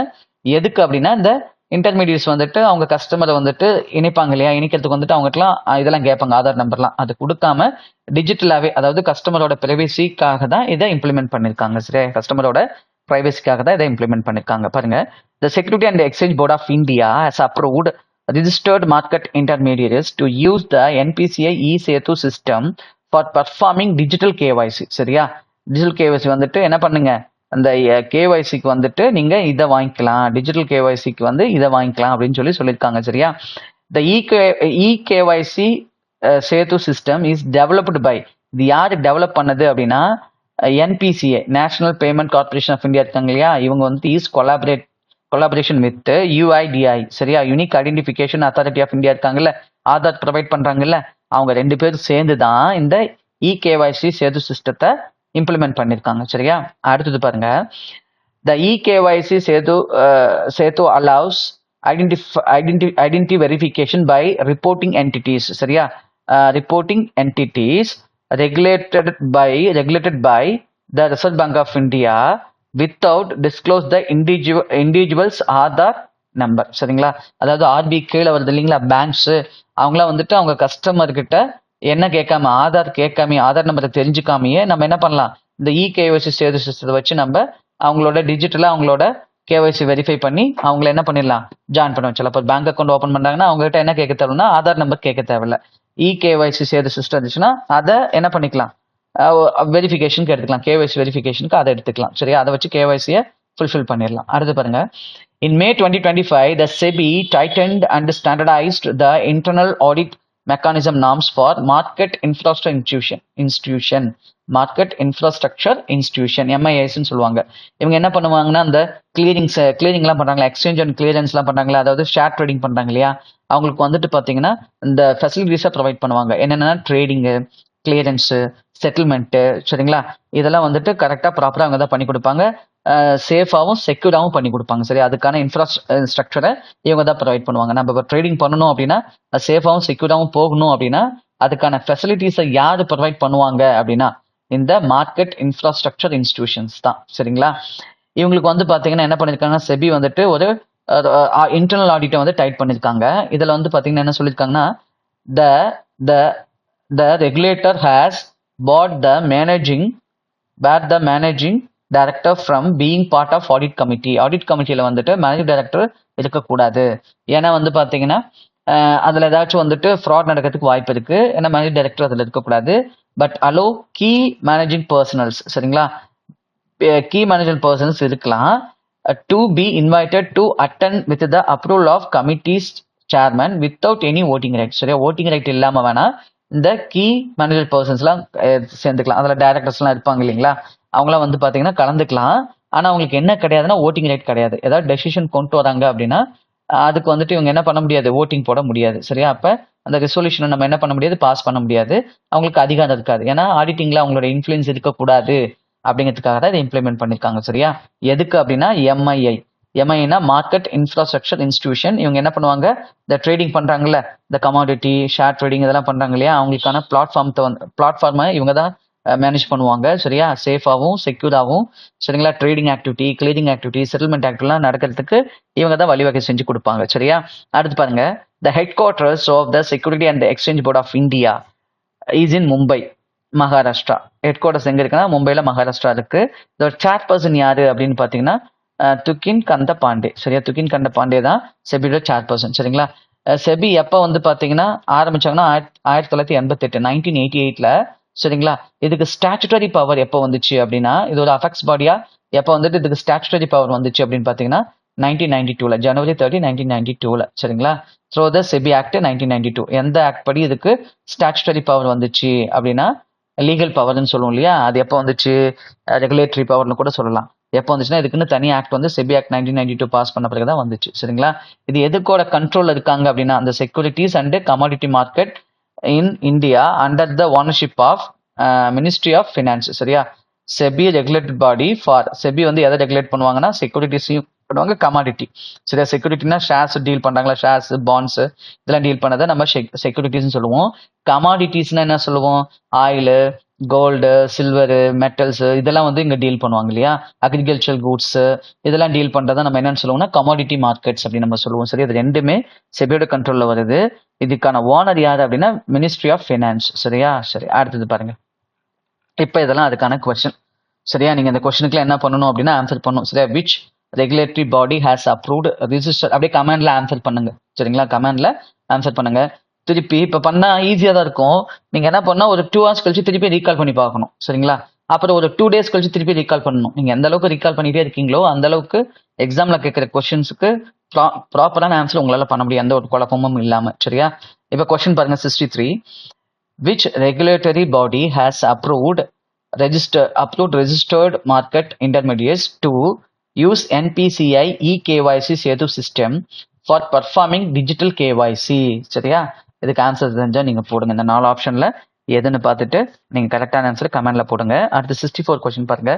S1: எதுக்கு அப்படின்னா இந்த இன்டர்மீடியட்ஸ் வந்துட்டு அவங்க கஸ்டமரை வந்துட்டு இணைப்பாங்க இல்லையா, இணைக்கிறதுக்கு வந்துட்டு அவங்ககிட்டலாம் இதெல்லாம் கேட்பாங்க, ஆதார் நம்பர்லாம். அது கொடுக்காம டிஜிட்டலாகவே, அதாவது கஸ்டமரோட பிரைவசிக்காக தான் இதை இம்ப்ளிமெண்ட் பண்ணியிருக்காங்க, சரியா, கஸ்டமரோட பிரைவசிக்காக தான் இதை இம்ப்ளிமெண்ட் பண்ணியிருக்காங்க. பாருங்க, the Security and Exchange Board of India has approved registered market intermediaries to use the NPCI e-Setu system for performing digital KYC, சரியா. டிஜிட்டல் கேஒய்சி வந்துட்டு என்ன பண்ணுங்க, அந்த கேஒய்சிக்கு வந்துட்டு நீங்க இதை வாங்கிக்கலாம், டிஜிட்டல் கேஒய்சிக்கு வந்து இதை வாங்கிக்கலாம் அப்படின்னு சொல்லியிருக்காங்க, சரியா. The eKYC Setu system is developed by, இது யாரு டெவலப் பண்ணது அப்படின்னா NPCI, national payment corporation of India இருக்காங்க இல்லையா, இவங்க வந்து இஸ் கொலாபரேஷன் வித் யுஐடிஐ, சரியா, unique identification authority of India இருக்காங்கல்ல, ஆதார் ப்ரொவைட் பண்றாங்கல்ல, அவங்க 2 பேரும் சேர்ந்து தான் இந்த இகேஒய்சி சேது சிஸ்டத்தை இம்ப்ளிமெண்ட் பண்ணியிருக்காங்க, சரியா. அடுத்தது பாருங்க, the eKYC Setu allows identity verification by reporting entities, சரியா, reporting entities regulated by the Reserve Bank of India without disclose the individual's Aadhaar number, சரிங்களா. அதாவது ஆர்பி கீழே வருது இல்லைங்களா, பேங்க்ஸ், அவங்களாம் வந்துட்டு அவங்க கஸ்டமர் கிட்ட என்ன கேட்காம, ஆதார் கேட்காம, ஆதார் நம்பரை தெரிஞ்சுக்காமையே நம்ம என்ன பண்ணலாம், இந்த இகேஒய்சி சேது சிஸ்டத்தை வச்சு நம்ம அவங்களோட டிஜிட்டலா அவங்களோட கேஒய்சி வெரிஃபை பண்ணி அவங்கள என்ன பண்ணிடலாம், ஜாயின் பண்ண வச்சலாம். இப்போ பேங்க் அக்கௌண்ட் ஓப்பன் பண்றாங்கன்னா அவங்க கிட்ட என்ன கேட்க தேவைன்னா ஆதார் நம்பர் கேட்க தேவையில்ல. இகேஒய்சி சேது சிஸ்டம் இருந்துச்சுன்னா அதை என்ன பண்ணிக்கலாம், வெரிஃபிகேஷனுக்கு எடுத்துக்கலாம், கேஒய்சி வெரிஃபிகேஷனுக்கு அதை எடுத்துக்கலாம், சரியா. அதை வச்சு கேஒய்சியை ஃபுல்ஃபில் பண்ணிடலாம். அடுத்து பாருங்க, இன் May 2025 the SEBI tightened and standardized the internal audit mechanism norms for market infrastructure institution MIS ன்னு சொல்லுவாங்க. இவங்க என்ன பண்ணுவாங்கன்னா அந்த கிளியரிங்லாம் பண்றாங்களா, எக்ஸ்சேஞ்ச் அண்ட் கிளியரன்ஸ்லாம் பண்றாங்களா, அதாவது ஷேர் ட்ரேடிங் பண்றாங்க இல்லையா, அவங்களுக்கு வந்துட்டு பாத்தீங்கன்னா இந்த ஃபெசிலிட்டிஸை ப்ரொவைட் பண்ணுவாங்க. என்னென்னா ட்ரேடிங்கு, கிளியரன்ஸு, செட்டில்மெண்ட்டு, சரிங்களா, இதெல்லாம் வந்துட்டு கரெக்டாக ப்ராப்பராக அவங்க தான் பண்ணி கொடுப்பாங்க. சேஃபாகவும் செக்யூராகவும் பண்ணி கொடுப்பாங்க, சரி. அதுக்கான இன்ஃப்ராஸ்ட்ரக்சரை இவங்க தான் ப்ரொவைட் பண்ணுவாங்க. நம்ம இப்போ ட்ரேடிங் பண்ணணும் அப்படின்னா சேஃபாகவும் செக்யூராகவும் போகணும் அப்படின்னா அதுக்கான ஃபெசிலிட்டிஸை யார் ப்ரொவைட் பண்ணுவாங்க அப்படின்னா இந்த மார்க்கெட் இன்ஃப்ராஸ்ட்ரக்சர் இன்ஸ்டிடியூஷன்ஸ் தான், சரிங்களா. இவங்களுக்கு வந்து பார்த்தீங்கன்னா என்ன பண்ணியிருக்காங்க, செபி வந்துட்டு ஒரு இன்டர்னல் ஆடிட்டை வந்து டைட் பண்ணியிருக்காங்க. இதில் வந்து பார்த்தீங்கன்னா என்ன சொல்லியிருக்காங்கன்னா, the regulator has bought the managing director from being part of audit committee. Audit கமிட்டியில் வந்துட்டு மேனேஜிங் டைரக்டர் இருக்கக்கூடாது. ஏன்னா வந்து பார்த்தீங்கன்னா அதில் ஏதாச்சும் வந்துட்டு ஃப்ராட் நடக்கிறதுக்கு வாய்ப்பு இருக்கு. ஏன்னா மேனேஜிங் டைரக்டர் அதில் இருக்கக்கூடாது. But allow key managing personnels, சரிங்களா, கீ மேனேஜிங் பர்சன்ஸ் இருக்கலாம் to be invited to attend with the approval of committee's chairman without any voting right, சரியா. ஓட்டிங் ரைட் இல்லாமல் வேணா இந்த கீ மேனேஜர் பர்சன்ஸ்லாம் சேர்ந்துக்கலாம். அதில் டைரக்டர்ஸ்லாம் இருப்பாங்க இல்லைங்களா, அவங்களாம் வந்து பார்த்தீங்கன்னா கலந்துக்கலாம். ஆனால் அவங்களுக்கு என்ன கிடையாதுன்னா ஓட்டிங் ரைட் கிடையாது. ஏதாவது டெசிஷன் கொண்டு வராங்க அப்படின்னா அதுக்கு வந்துட்டு இவங்க என்ன பண்ண முடியாது, ஓட்டிங் போட முடியாது, சரியா. அப்போ அந்த ரெசல்யூஷனை நம்ம என்ன பண்ண முடியாது, பாஸ் பண்ண முடியாது. அவங்களுக்கு அதிகாரம் இருக்காது. ஏன்னா ஆடிட்டிங்ல அவங்களோட இன்ஃப்ளூயன்ஸ் இருக்கக்கூடாது அப்படிங்கிறதுக்காக தான் இதை இம்ப்ளிமெண்ட் பண்ணியிருக்காங்க, சரியா. எதுக்கு அப்படின்னா எம்ஐனா மார்க்கெட் இன்ஃப்ராஸ்ட்ரக்சர் இன்ஸ்டிடியூஷன். இவங்க என்ன பண்ணுவாங்க, இந்த ட்ரேடிங் பண்றாங்கல்ல, இந்த கமாடிட்டி ஷேர் ட்ரேடிங் இதெல்லாம் பண்றாங்க இல்லையா, அவங்களுக்கான பிளாட்ஃபார்மை இவங்க தான் மேனேஜ் பண்ணுவாங்க, சரியா. சேஃபாகவும் செக்யூராகவும், சரிங்களா. Trading activity, clearing activity, settlement ஆக்டிவிட்டிலாம் நடக்கிறதுக்கு இவங்க தான் வழிவகை செஞ்சு கொடுப்பாங்க, சரியா. அடுத்து பாருங்க, the headquarters of the security and exchange board of India is in Mumbai, Maharashtra. Headquarters எங்க இருக்குன்னா மும்பைல, மகாராஷ்டிரா இருக்கு. இதோட சேர்பர்சன் யாரு அப்படின்னு பாத்தீங்கன்னா துகின் கந்த பாண்டே, சரியா. துகின் கந்த பாண்டே தான் செபியோட சேர்பர்சன், சரிங்களா. செபி எப்போ வந்து பாத்தீங்கன்னா ஆரம்பிச்சாங்கன்னா 1988 1988ல, சரிங்களா. இதுக்கு ஸ்டாச்சுட்டரி பவர் எப்போ வந்துச்சு அப்படின்னா இது ஒரு அஃபெக்ட்ஸ் பாடியா எப்போ வந்துட்டு இதுக்கு ஸ்டாச்சுட்டரி பவர் வந்துச்சு அப்படின்னு பாத்தீங்கன்னா 1992ல, ஜனவரி 30 1992ல, சரிங்களா. த்ரோ த செபி ஆக்ட் 1992. எந்த ஆக்ட் படி இதுக்கு ஸ்டாச்சுட்டரி பவர் வந்துச்சு அப்படின்னா லீகல் பவர்னு சொல்லுவோம் இல்லையா, அது எப்போ வந்துச்சு, ரெகுலேட்டரி பவர்னு கூட சொல்லலாம். எப்போ வந்துச்சுன்னா இதுக்குன்னு தனி ஆக்ட் வந்து செபி ஆக்ட் 1992 பாஸ் பண்ண பிறகு தான் வந்துச்சு. சரிங்களா, இது எதுக்கோட கண்ட்ரோல் இருக்காங்க அப்படின்னா அந்த securities and commodity market in India under the ownership of ministry of finance. சரியா, SEBI regulated body for SEBI வந்து எதை ரெகுலேட் பண்ணுவாங்கன்னா செக்யூரிட்டிஸையும் பண்ணுவாங்க, கமாடிட்டி. சரியா, செக்யூரிட்டினா ஷேர்ஸ் டீல் பண்றாங்களா, ஷேர்ஸ் பாண்ட்ஸ் இதெல்லாம் டீல் பண்ணதை நம்ம செக்யூரிட்டிஸ்னு சொல்லுவோம். கமாடிட்டிஸ்னா என்ன சொல்லுவோம், ஆயில், கோல்டு, சில்வரு, மெட்டல்ஸ் இதெல்லாம் வந்து இங்க டீல் பண்ணுவாங்க இல்லையா, அக்ரிகல்ச்சர் கூட்ஸ் இதெல்லாம் டீல் பண்றதை நம்ம என்னன்னு சொல்லுவோம்னா கமாடிட்டி மார்க்கெட்ஸ் அப்படின்னு நம்ம சொல்லுவோம். சரி, அது ரெண்டுமே செபியோட கண்ட்ரோல்ல வருது. இதுக்கான ஓனர் யாரு அப்படின்னா மினிஸ்ட்ரி ஆஃப் ஃபினான்ஸ். சரியா, சரி அடுத்தது பாருங்க. இப்போ இதெல்லாம் அதுக்கான கொஸ்டின். சரியா, நீங்க இந்த கொஸ்டினுக்குலாம் என்ன பண்ணணும் அப்படின்னா ஆன்சர் பண்ணணும். சரியா, which regulatory body has approved register, அப்படியே கமெண்ட்ல ஆன்சர் பண்ணுங்க. சரிங்களா, கமெண்ட்ல ஆன்சர் பண்ணுங்க. திருப்பி இப்போ பண்ணா ஈஸியாக தான் இருக்கும். நீங்க என்ன பண்ணா ஒரு 2 hours கழிச்சு திருப்பி ரீகால் பண்ணி பார்க்கணும். சரிங்களா, அப்புறம் ஒரு 2 days கழிச்சு திருப்பி ரீகால் பண்ணணும். நீங்க எந்த அளவுக்கு ரீகால் பண்ணிட்டே இருக்கீங்களோ அந்த அளவுக்கு எக்ஸாம்ல கேட்குற கொஸ்டின்ஸுக்கு ப்ராப்பரான ஆன்சர் உங்களால பண்ண முடியும், எந்த ஒரு குழப்பமும் இல்லாம. சரியா, இப்போ கொஸ்டின் பாருங்க 63. Which regulatory body has approved registered market intermediaries to use NPCI eKYC Setu system for performing digital KYC? சரியா, இதுக்கு ஆன்சர் தெரிஞ்சா நீங்க போடுங்க. இந்த 4 ஆப்ஷன்ல எதுன்னு பார்த்துட்டு நீங்க கரெக்டான ஆன்சர் கமெண்ட்ல போடுங்க. அடுத்து 64 கொஸ்டின் பாருங்க.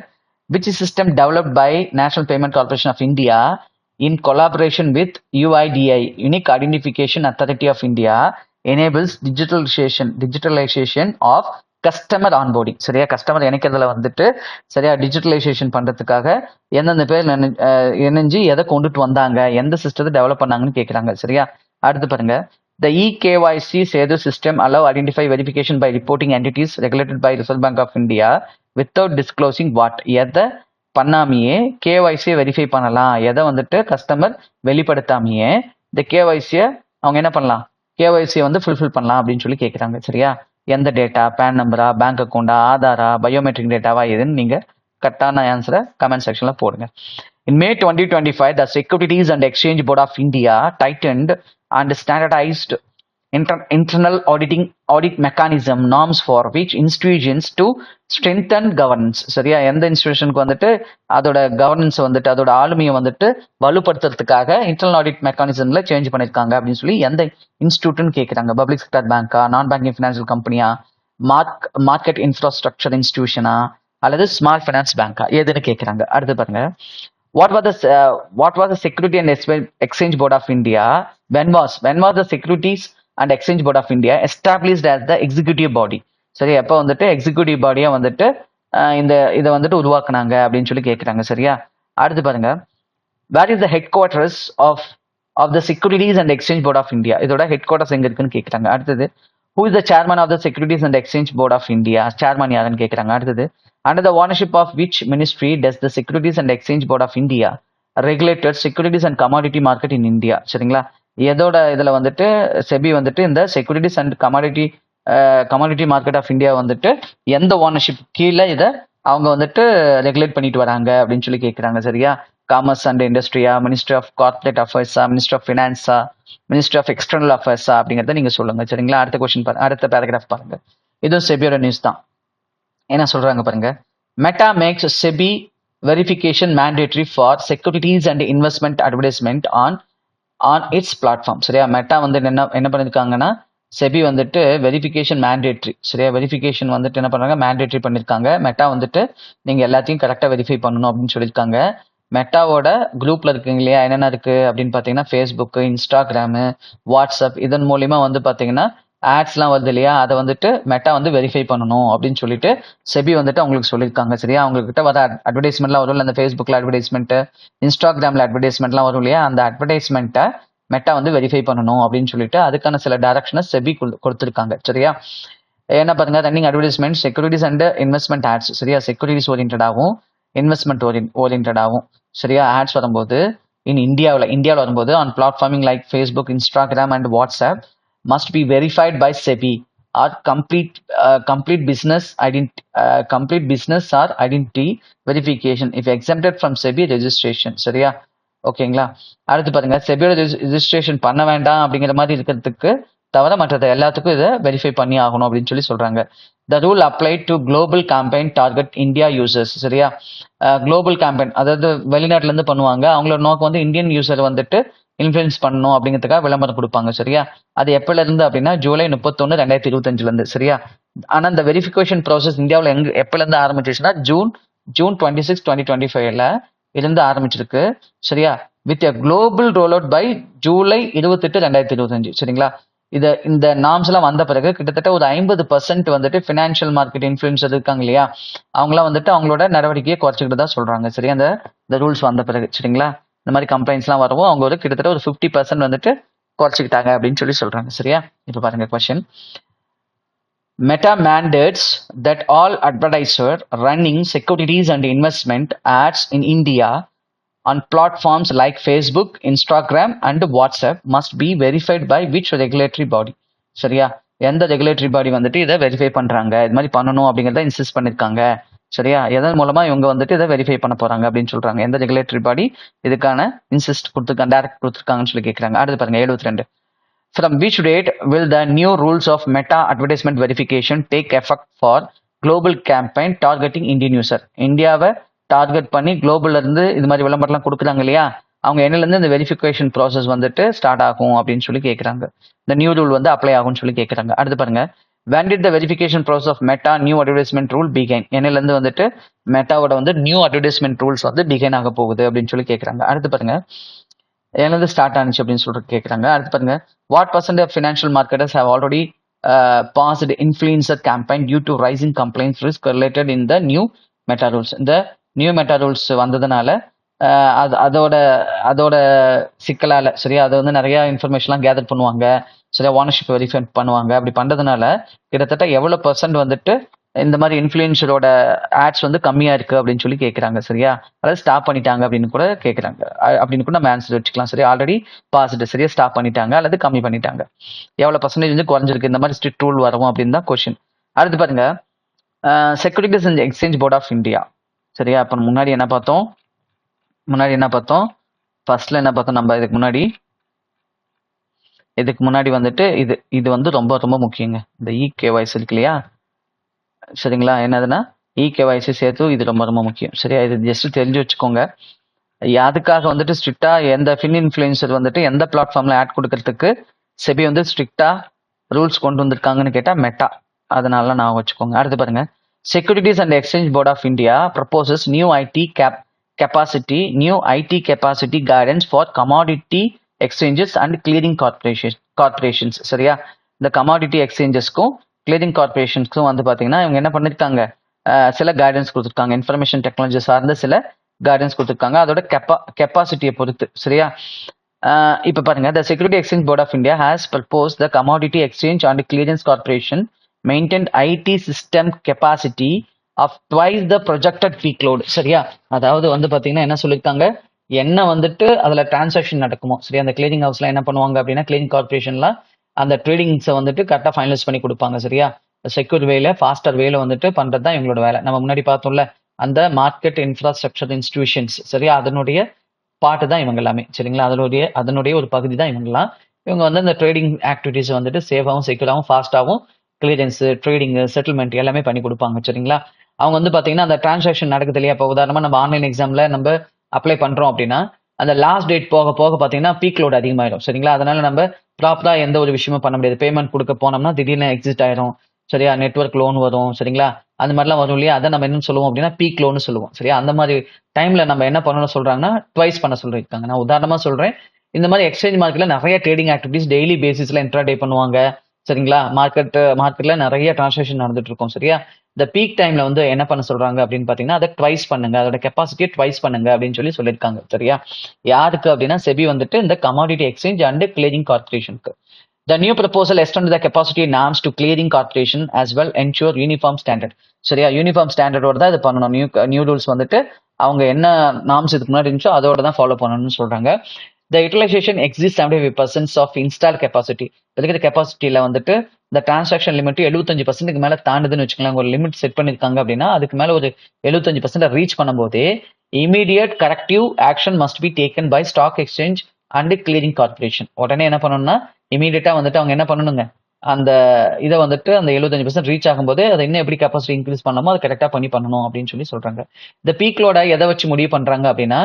S1: Which system developed by National Payment Corporation of India in collaboration with UIDI, Unique Identification Authority of India, enables digitalization of customer onboarding. சரியா, கஸ்டமர் இணைக்கிறதுல வந்துட்டு சரியா டிஜிட்டலைசேஷன் பண்றதுக்காக எந்தெந்த பேர் இணைஞ்சு எதை கொண்டுட்டு வந்தாங்க, எந்த சிஸ்டத்தை டெவலப் பண்ணாங்கன்னு கேட்குறாங்க. சரியா, அடுத்து பாருங்க. The eKYC Setu system allow identify verification by reporting entities regulated by Reserve Bank of India without disclosing what, எதை பண்ணாமையே கேஒய்சியை வெரிஃபை பண்ணலாம், எதை வந்துட்டு கஸ்டமர் வெளிப்படுத்தாமையே இந்த கேஒய்சியை அவங்க என்ன பண்ணலாம், கேஒய்சியை வந்து ஃபுல்ஃபில் பண்ணலாம் அப்படின்னு சொல்லி கேட்குறாங்க. சரியா, எந்த டேட்டா, பேன் நம்பரா, பேங்க் அக்கௌண்டா, ஆதாரா, பயோமெட்ரிக் டேட்டாவா, எதுன்னு நீங்க கரெக்டான ஆன்சரை கமெண்ட் செக்ஷன்ல போடுங்க. In May 2025, the Securities and Exchange Board of India tightened and standardized internal audit mechanism norms for which institutions to strengthen governance. சரியா, எந்த இன்ஸ்டிடியூஷனுக்கு வந்துட்டு அதோட கவர்னன்ஸ் வந்துட்டு அதோட ஆளுமையை வந்துட்டு வலுப்படுத்துறதுக்காக இன்டர்னல் ஆடிட் மெக்கானிசம்ல சேஞ்ச் பண்ணிருக்காங்க அப்படின்னு சொல்லி எந்த இன்ஸ்டிடியூட்னு கேட்குறாங்க. பப்ளிக் செக்டர் பேங்கா, நான் பேங்கிங் ஃபினான்ஷியல் கம்பெனியா, மார்க்கெட் இன்ஃப்ராஸ்ட்ரக்சர் இன்ஸ்டிடியூஷனா அல்லது ஸ்மால் ஃபைனான்ஸ் பேங்கா, எதுன்னு கேட்குறாங்க. அடுத்து பாருங்க. What was the Security and Exchange Board of India? When was the Securities and Exchange Board of India established as the executive body? சரி, எப்போ வந்துட்டு எக்ஸிக்யூட்டிவ் பாடியா வந்துட்டு இந்த இதை வந்துட்டு உருவாக்குனாங்க அப்படின்னு சொல்லி கேட்குறாங்க. சரியா, அடுத்து பாருங்க. Where is the headquarters of the securities and exchange board of India, இதோட ஹெட் குவார்டர்ஸ் எங்க இருக்குன்னு கேட்குறாங்க. அடுத்தது, who is the chairman of the securities and exchange board of India, chairman யாருன்னு கேட்குறாங்க. அடுத்தது, under the ownership of which ministry does the Securities and Exchange Board of India regulated securities and commodity market in India? சரிங்களா, எதோட இதுல வந்துட்டு SEBI வந்துட்டு இந்த securities and commodity market of India வந்துட்டு எந்த ஓனர்ஷிப் கீழே இதை அவங்க வந்துட்டு ரெகுலேட் பண்ணிட்டு வராங்க அப்படின்னு சொல்லி கேட்குறாங்க. சரியா, காமர்ஸ் அண்ட் இண்டஸ்ட்ரியா, மினிஸ்ட்ரி ஆஃப் கார்பரேட் அஃபேர்ஸா, மினிஸ்ட்ரி ஆஃப் ஃபினான்ஸா, மினிஸ்ட்ரி ஆஃப் எக்ஸ்டர்னல் அஃபேர்ஸா அப்படிங்கிறத நீங்க சொல்லுங்க. சரிங்களா, அடுத்த கொஸ்டின் பாருங்க, அடுத்த பேராகிராஃப் பாருங்க. இதுவும் செபியோட நியூஸ் தான். என்ன சொல்றாங்க பாருங்க. Meta makes SEBI verification mandatory for securities and investment advertisement on its platform. சரியா, மெட்டா வந்து என்ன பண்ணிருக்காங்கன்னா செபி வந்துட்டு வெரிஃபிகேஷன் மேண்டேட்ரி. சரியா, வெரிஃபிகேஷன் வந்துட்டு என்ன பண்றாங்க, மேண்டேட்ரி பண்ணிருக்காங்க. மெட்டா வந்துட்டு நீங்க எல்லாத்தையும் கரெக்டா வெரிஃபை பண்ணணும் அப்படின்னு சொல்லியிருக்காங்க. மெட்டாவோட குரூப்ல இருக்குங்க இல்லையா, என்னென்ன இருக்கு அப்படின்னு பாத்தீங்கன்னா ஃபேஸ்புக், இன்ஸ்டாகிராமு, வாட்ஸ்அப், இதன் மூலியமா வந்து பாத்தீங்கன்னா ஆட்ஸ்லாம் வருது இல்லையா, அதை வந்துட்டு மெட்டா வந்து வெரிஃபை பண்ணணும் அப்படின்னு சொல்லிட்டு செபி வந்துட்டு அவங்களுக்கு சொல்லியிருக்காங்க. சரியா, அவங்ககிட்ட வர அட்வர்டைஸ்மெண்ட்லாம் வரும், அந்த ஃபேஸ்புக்கில் அட்வர்டைஸ்மெண்ட், இன்ஸ்டாகிராமில் அட்வர்டைஸ்மெண்ட்லாம் வரும் இல்லையா, அந்த அட்வர்டைஸ்மெண்ட்டை மெட்டா வந்து வெரிஃபை பண்ணணும் அப்படின்னு சொல்லிட்டு அதுக்கான சில டைரக்ஷனை செபி கொடுத்துருக்காங்க. சரியா, என்ன பாருங்க, running advertisement securities and investment ads. சரியா, செக்யூரிட்டிஸ் ஓரியன்டாகவும் இன்வெஸ்ட்மெண்ட் ஓரியன்டாகவும் சரியா ஆட்ஸ் வரும்போது இந்தியாவில் வரும்போது on platforming like Facebook, Instagram and WhatsApp must be verified by SEBI or complete business or identity verification if exempted from SEBI registration. சரியா, ஓகேங்களா. அடுத்து பாருங்க, செபியோட ரெஜிஸ்ட்ரேஷன் பண்ண வேண்டாம் அப்படிங்கிற மாதிரி இருக்கிறதுக்கு தவிர மற்றது எல்லாத்துக்கும் இதை வெரிஃபை பண்ணி ஆகணும் அப்படின்னு சொல்லி சொல்றாங்க. The rule apply to global campaign target India users. சரியா, குளோபல் கேம்பெயின் அதாவது வெளிநாட்டுல இருந்து பண்ணுவாங்க. அவங்களோட நோக்கம் வந்து இந்தியன் யூசர் வந்துட்டு இன்ஃபுளுன்ஸ் பண்ணணும் அப்படிங்கிறதுக்காக விளம்பரம் கொடுப்பாங்க. சரியா, அது எப்பல இருந்து அப்படின்னா ஜூலை 31, 2025 இருந்து. சரியா, ஆனா இந்த வெரிஃபிகேஷன் ப்ராசஸ் இந்தியாவில் எப்பல இருந்து ஆரம்பிச்சிச்சுன்னா ஜூன் 26, 2025 இருந்து ஆரம்பிச்சிருக்கு. சரியா, with a global roll out by July 28, 2025. சரிங்களா, இந்த நார்ம்ஸ் எல்லாம் வந்த பிறகு கிட்டத்தட்ட ஒரு 50% வந்துட்டு பினான்சியல் மார்க்கெட் இன்ஃபுளுன்சர் இருக்காங்க இல்லையா, அவங்களாம் வந்துட்டு அவங்களோட நடவடிக்கையை குறைச்சிக்கிட்டு தான் சொல்றாங்க. சரியா, இந்த ரூல்ஸ் வந்த பிறகு. சரிங்களா, இந்த மாதிரி கம்ப்ளைண்ட்ஸ்லாம் வரவும் அவங்க ஒரு கிட்டத்தட்ட ஒரு 50% வந்துட்டு குறைச்சிக்கிட்டாங்க அப்படின்னு சொல்லி சொல்றாங்க. சரியா, இப்போ பாருங்க question. Meta mandates that all advertiser running securities and investment ads in India on platforms like Facebook, Instagram and WhatsApp must be verified by which regulatory body. சரியா, எந்த ரெகுலேட்டரி பாடி வந்துட்டு இதை வெரிஃபை பண்றாங்க, இது மாதிரி பண்ணணும் அப்படிங்கிறத இன்சிஸ்ட் பண்ணிருக்காங்க. சரியா, எதன் மூலமா இவங்க வந்துட்டு இதை வெரிஃபை பண்ண போறாங்க அப்படின்னு சொல்றாங்க. எந்த ரெகுலேட்டரி பாடி இதுக்கான இன்சிஸ்ட் கொடுத்துருக்காங்க, டைரக்ட் கொடுத்துருக்காங்கன்னு சொல்லி கேட்கறாங்க. அடுத்து பாருங்க 72. From which date will the new rules of meta advertisement verification take effect for global campaign targeting Indian user? இந்தியாவை டார்கெட் பண்ணி குளோபல்ல இருந்து இது மாதிரி விளம்பரம்லாம் கொடுக்குறாங்க இல்லையா, அவங்க என்னல இருந்து இந்த வெரிஃபிகேஷன் ப்ராசஸ் வந்துட்டு ஸ்டார்ட் ஆகும் அப்படின்னு சொல்லி கேட்கறாங்க. இந்த நியூ ரூல் வந்து அப்ளை ஆகும்னு சொல்லி கேட்கறாங்க. அடுத்து பாருங்க, when did the verification process of meta new advertisement rule begin? என்னல இருந்து வந்துட்டு மெட்டாவோட வந்து நியூ அட்வர்டைஸ்மெண்ட் ரூல்ஸ் வந்து பிகைன் ஆக போகுது அப்படின்னு சொல்லி கேட்கறாங்க. அடுத்து பாருங்க, என்னது ஸ்டார்ட் ஆனிச்சு அப்படின்னு சொல்லிட்டு கேட்கறாங்க. அடுத்து பாருங்க, what percent of financial marketers have already paused influencer campaign due to rising complaints risk related in the new Meta rules. இந்த நியூ மெட்டா ரூல்ஸ் வந்ததுனால அதோட சிக்கலால, சரியா, அதை வந்து நிறைய இன்ஃபர்மேஷன்லாம் கேதர் பண்ணுவாங்க. சரியா, ஓனர்ஷிப் வெரிஃபை பண்ணுவாங்க. அப்படி பண்றதுனால கிட்டத்தட்ட எவ்வளவு பர்சன்ட் வந்துட்டு இந்த மாதிரி இன்ஃப்ளூயன்சரோட ஆட்ஸ் வந்து கம்மியா இருக்கு அப்படின்னு சொல்லி கேட்கறாங்க. சரியா, அதாவது ஸ்டாப் பண்ணிட்டாங்க அப்படின்னு கூட கேட்கறாங்க. அப்படின்னு கூட நம்ம ஆன்சர் வச்சுக்கலாம். சரியா, ஆல்ரெடி பாசிட்டிவ். சரியா, ஸ்டாப் பண்ணிட்டாங்க அல்லது கம்மி பண்ணிட்டாங்க, எவ்வளவு பர்சன்டேஜ் வந்து குறைஞ்சிருக்கு, இந்த மாதிரி ஸ்ட்ரிக்ட் ரூல் வரும் அப்படின்னு தான் கொஸ்டின். அடுத்து பாருங்க, securities and exchange board of India. சரியா, அப்ப முன்னாடி என்ன பார்த்தோம், ஃபர்ஸ்ட்ல என்ன பார்த்தோம் நம்ம, இதுக்கு முன்னாடி வந்துட்டு இது வந்து ரொம்ப ரொம்ப முக்கியங்க. இந்த இகேஒய்சி இருக்கு இல்லையா, சரிங்களா, என்னதுன்னா இகேஒய்சி சேர்த்து இது ரொம்ப ரொம்ப முக்கியம். சரியா, இது ஜஸ்ட் தெரிஞ்சு வச்சுக்கோங்க. அதுக்காக வந்துட்டு ஸ்ட்ரிக்டா எந்த ஃபின் இன்ஃப்ளூயன்சர் வந்துட்டு எந்த பிளாட்ஃபார்ம்ல ஆட் கொடுக்கறதுக்கு செபி வந்து ஸ்ட்ரிக்டா ரூல்ஸ் கொண்டு வந்திருக்காங்கன்னு கேட்டா மெட்டா, அதனால நான் வச்சுக்கோங்க. அடுத்து பாருங்க, securities and exchange board of India proposes new IT capacity guidance for commodity exchanges and clearing corporations. சரியா, இந்த கமாடிட்டி எக்ஸ்சேஞ்சஸ்க்கும் கிளியரிங் கார்பரேஷன்ஸ்க்கும் வந்து பாத்தீங்கன்னா இவங்க என்ன பண்ணிருக்காங்க, சில கைடன்ஸ் கொடுத்துருக்காங்க. இன்ஃபர்மேஷன் டெக்னாலஜி சார்ந்த சில கைடன்ஸ் கொடுத்துருக்காங்க, அதோட கெப்பாசிட்டியை பொறுத்து. சரியா, இப்ப பாருங்க, the Security Exchange Board of India has proposed the Commodity Exchange and Clearance Corporation maintained IT system capacity of twice the projected peak load. சரியா, அதாவது வந்து பாத்தீங்கன்னா என்ன சொல்லியிருக்காங்க, என்ன வந்துட்டு அதுல டிரான்சாக்ஷன் நடக்குமோ, சரியா, அந்த கிளியரிங் ஹவுஸ்ல என்ன பண்ணுவாங்க அப்படின்னா கிளியரிங் கார்பரேஷன்ல அந்த ட்ரேடிங்ஸை வந்துட்டு கரெக்டாக ஃபைனலைஸ் பண்ணி கொடுப்பாங்க. சரியா, செக்யூர் வேல, ஃபாஸ்டர் வேல வந்துட்டு பண்றது தான் இவங்களோட வேலை. நம்ம முன்னாடி பார்த்தோம்ல அந்த மார்க்கெட் இன்ஃப்ராஸ்ட்ரக்சர் இன்ஸ்டிடியூஷன்ஸ், சரியா, அதனுடைய பாட்டு தான் இவங்க எல்லாமே. சரிங்களா, அதனுடைய ஒரு பகுதி தான் இவங்கலாம். இவங்க வந்து இந்த ட்ரேடிங் ஆக்டிவிட்டிஸ் வந்துட்டு சேஃபாகவும் செக்யூராகவும் ஃபாஸ்டாகவும் கிளியரன்ஸ், ட்ரேடிங், செட்டில்மெண்ட் எல்லாமே பண்ணி கொடுப்பாங்க. சரிங்களா, அவங்க வந்து பாத்தீங்கன்னா அந்த டிரான்சாக்ஷன் நடக்குது இல்லையா, இப்போ உதாரணமா நம்ம ஆன்லைன் எக்ஸாம்ல நம்ம அப்ளை பண்றோம் அப்படின்னா அந்த லாஸ்ட் டேட் போக போக பாத்தீங்கன்னா பீக் லோட் அதிகமாயிடும். சரிங்களா, அதனால நம்ம ப்ராப்பரா எந்த ஒரு விஷயமும் பண்ண முடியாது. பேமெண்ட் கொடுக்க போனோம்னா திடீர்னு எக்ஸிட் ஆயிரும். சரியா, நெட்வொர்க் லோன் வரும். சரிங்களா, அந்த மாதிரிலாம் வரும் இல்லையா, அதை நம்ம என்ன சொல்லுவோம் அப்படின்னா பீக் லோன்னு சொல்லுவோம். சரியா, அந்த மாதிரி டைம்ல நம்ம என்ன பண்ணணும்னு சொல்றாங்கன்னா ட்வைஸ் பண்ண சொல்லிருக்காங்க. நான் உதாரணமா சொல்றேன், இந்த மாதிரி எக்ஸ்சேஞ்ச் மார்க்கெட்ல நிறைய ட்ரேடிங் ஆக்டிவிட்டிஸ் டெய்லி பேசிஸ்ல இன்ட்ராடே பண்ணுவாங்க. சரிங்களா, மார்க்கெட்ல நிறைய டிரான்சாக்ஷன் நடந்துட்டு இருக்கும். சரியா, இந்த பீக் டைம்ல வந்து என்ன பண்ண சொல்றாங்க அப்படின்னு பாத்தீங்கன்னா அதை ட்வைஸ் பண்ணுங்க, அதோட கெப்பாசிட்டியை ட்வைஸ் பண்ணுங்க அப்படின்னு சொல்லியிருக்காங்க. சரியா, யாருக்கு அப்படின்னா செபி வந்துட்டு இந்த கமாடிட்டி எக்ஸ்சேஞ்ச் அண்ட் கிளியரிங் கார்பரேஷனுக்கு. The new proposal extends the capacity norms to clearing corporation as well ensure uniform standard. சரியா, யூனிஃபார்ம் ஸ்டாண்டர்டோட தான் இது பண்ணணும். நியூ ரூல்ஸ் வந்துட்டு அவங்க என்ன நார்ம்ஸ் இதுக்கு முன்னாடி இருந்துச்சோ அதோட தான் ஃபாலோ பண்ணணும்னு சொல்றாங்க. The utilization exceeds 75% of installed capacity. இருக்கிற கெப்பாசிட்டியில வந்துட்டு இந்த டிரான்சாக்ஷன் லிமிட் 75% மேல தாண்டுதுன்னு வச்சுக்கலாம். ஒரு லிமிட் செட் பண்ணிருக்காங்க அப்படின்னா அதுக்கு மேல ஒரு 75% ரீச் பண்ணும்போதே immediate corrective action must be taken by stock exchange and clearing corporation. உடனே என்ன பண்ணணும்னா இமீடியட்டா வந்துட்டு அவங்க என்ன பண்ணணுங்க, அந்த இதை வந்துட்டு அந்த 75% ரீச் ஆகும்போது அதை இன்னும் எப்படி கெப்பாசிட்டி இன்க்ரீஸ் பண்ணணுமோ அதை கரெக்டாக பண்ணணும் அப்படின்னு சொல்லி சொல்றாங்க. இந்த பீக்லோட எதை வச்சு முடிவு பண்றாங்க அப்படின்னா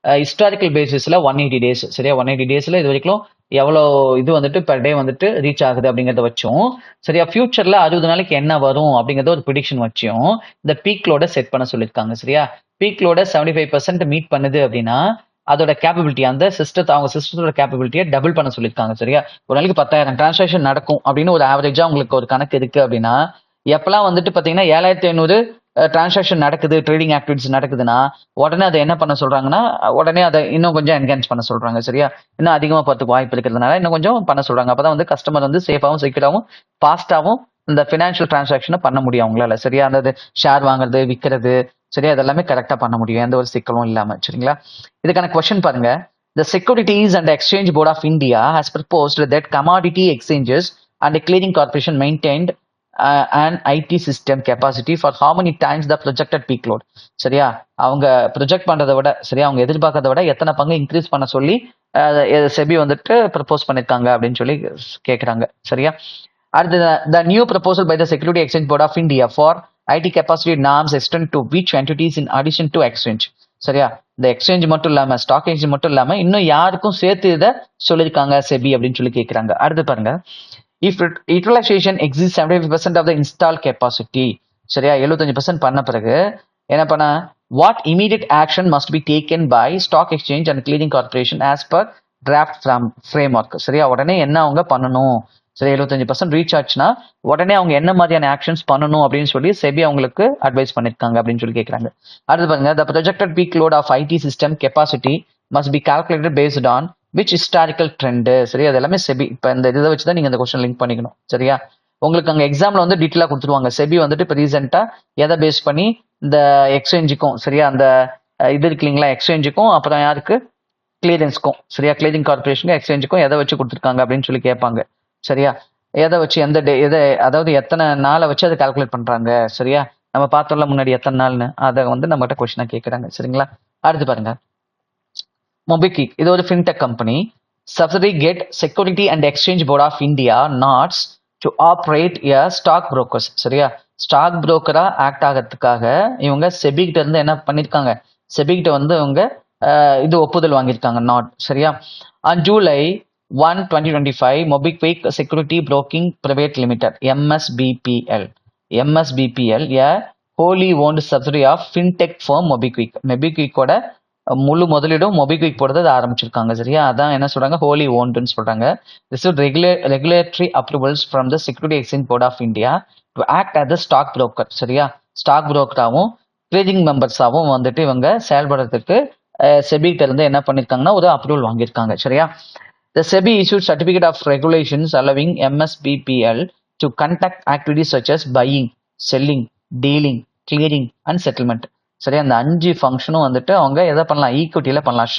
S1: ஹிஸ்டாரிக்கல் பேசிஸ்ல 180 டேஸ், சரியா 180 டேஸ்ல இது வரைக்கும் எவ்வளோ இது வந்துட்டு பெர் டே வந்துட்டு ரீச் ஆகுது அப்படிங்கிறத வச்சும், சரியா ஃபியூச்சர்ல 60 நாளைக்கு என்ன வரும் அப்படிங்கறத ஒரு ப்ரிடிக்ஷன் வச்சும் இந்த பீக்லோட செட் பண்ண சொல்லியிருக்காங்க. சரியா பீக்லோட 75% மீட் பண்ணுது அப்படின்னா அதோட கேப்பபிலிட்டி, அந்த சிஸ்டத்தை அவங்க சிஸ்டத்தோட கேப்பபிலிட்டியை டபுள் பண்ண சொல்லியிருக்காங்க. சரியா ஒரு நாளைக்கு 10,000 டிரான்சாக்ஷன் நடக்கும் அப்படின்னு ஒரு ஆவரேஜா உங்களுக்கு ஒரு கணக்கு இருக்கு அப்படின்னா, எப்பெல்லாம் வந்துட்டு பாத்தீங்கன்னா 7,500 டிரான்சாக்ஷன் நடக்குது, ட்ரேடிங் ஆக்டிவிட்டிஸ் நடக்குதுன்னா உடனே அதை என்ன பண்ண சொல்றாங்கன்னா, உடனே அதை இன்னும் கொஞ்சம் என்ஹான்ஸ் பண்ண சொல்றாங்க. சரியா இன்னும் அதிகமா பார்த்துக்கு வாய்ப்பு இருக்கிறதுனால இன்னும் கொஞ்சம் பண்ண சொல்றாங்க. அப்பதான் வந்து கஸ்டமர் வந்து சேஃபாவும் செக்யூராவும் ஃபாஸ்டாவும் இந்த பினான்சியல் டிரான்சாக்ஷனை பண்ண முடியும் அவங்களால. சரியா அந்த ஷேர் வாங்குறது விற்கிறது, சரியா அதெல்லாமே கரெக்டா பண்ண முடியும், எந்த ஒரு சிக்கலும் இல்லாம. சரிங்களா இதுக்கான கொஸ்டின் பாருங்க. The Securities and Exchange Board of India has proposed that commodity exchanges and the clearing corporation maintained an IT system capacity for how many times the projected peak load. சரியா அவங்க ப்ரொஜெக்ட் பண்றதை விட, சரியா அவங்க எதிர்பார்க்கறதை விட எத்தனை பங்கு இன்க்ரீஸ் பண்ண சொல்லி செபி வந்துட்டு ப்ரப்போஸ் பண்ணிருக்காங்க அப்படின்னு சொல்லி கேட்கறாங்க. சரியா அடுத்து the new proposal by the Security Exchange Board of India for IT capacity norms extend to which entities in addition to exchange. சரியா இந்த எக்ஸ்சேஞ்ச் மட்டும் இல்லாம ஸ்டாக் எக்ஸ்சேஞ்ச் மட்டும் இல்லாம இன்னும் யாருக்கும் சேர்த்து இதை சொல்லியிருக்காங்க செபி அப்படின்னு சொல்லி கேட்கிறாங்க. அடுத்து பாருங்க, if utilization exist 75% of the install capacity, சரியா 75% பண்ண பிறகு என்ன பண்ண, what immediate action must be taken by stock exchange and clearing corporation as per draft framework. சரியா உடனே என்ன அவங்க பண்ணணும், சரி 75% ரீச் ஆச்சுன்னா உடனே அவங்க என்ன மாதிரியான ஆக்ஷன்ஸ் பண்ணணும் அப்படின்னு சொல்லி செபி அவங்களுக்கு அட்வைஸ் பண்ணிருக்காங்க அப்படின்னு சொல்லி கேட்கறாங்க. அடுத்து பாருங்க, the projected peak load of IT system capacity must be calculated based on which historical trend. சரி அது எல்லாமே செபி இப்ப இந்த இதை வச்சுதான் நீங்க இந்த கொஸ்டின் லிங்க் பண்ணிக்கணும். சரியா உங்களுக்கு அங்க எக்ஸாம்ல வந்து டீட்டெயிலா கொடுத்துருவாங்க. செபி வந்துட்டு இப்போ ரீசெண்டா எதை பேஸ் பண்ணி இந்த எக்ஸ்சேஞ்சுக்கும், சரியா அந்த இது இருக்கு இல்லைங்களா எக்ஸ்சேஞ்சுக்கும் அப்புறம் யாருக்கு கிளியரன்ஸ்க்கும், சரியா கிளியரிங் கார்பரேஷனுக்கும் எக்ஸ்சேஞ்சுக்கும் எதை வச்சு கொடுத்துருக்காங்க அப்படின்னு சொல்லி கேட்பாங்க. சரியா எதை வச்சு எந்த டே எதை, அதாவது எத்தனை நாளை வச்சு அதை கால்குலேட் பண்றாங்க. சரியா நம்ம பார்த்தோம்ல முன்னாடி எத்தனை நாள்னு, அதை வந்து நம்மகிட்ட கொஸ்டினா கேட்கறாங்க. சரிங்களா அடுத்து பாருங்க, மொபிக்விக் இது ஒரு fintech company. Subsidiary get security and exchange board of India nods to operate a stock brokers. சரியா ஸ்டாக் புரோக்கரா ஆக்ட் ஆகிறதுக்காக இவங்க செபி கிட்ட இருந்து என்ன பண்ணிருக்காங்க, செபி கிட்ட வந்து இவங்க இது ஒப்புதல் வாங்கியிருக்காங்க நாட். சரியா on July 1, 2025, Mobicwick Security Broking Private Limited, MSBPL, a wholly owned subsidiary of fintech firm Mobicwick. Mobicwick-ஓட முழு முதலீடும் Mobicwick போடுறது ஆரம்பிச்சிருக்காங்க. சரியா அதான் என்ன சொல்றாங்க, wholly owned சொல்றாங்க. This is regulatory approvals from the Security Exchange Board of India to act as a stock broker. சரியா ஸ்டாக் புரோக்கராகவும் ட்ரேடிங் மெம்பர்ஸாகவும் வந்துட்டு இவங்க செயல்படுறதுக்கு செபி கிட்ட இருந்து என்ன பண்ணிருக்காங்கன்னா ஒரு அப்ரூவல் வாங்கியிருக்காங்க. சரியா The SEBI issued certificate of regulations allowing MSBPL to conduct activities such as buying, selling, dealing, clearing and settlement. சரியா அந்த 5 ஃபங்க்ஷனும் வந்துட்டு அவங்க எதை பண்ணலாம், ஈக்விட்டியில பண்ணலாம்.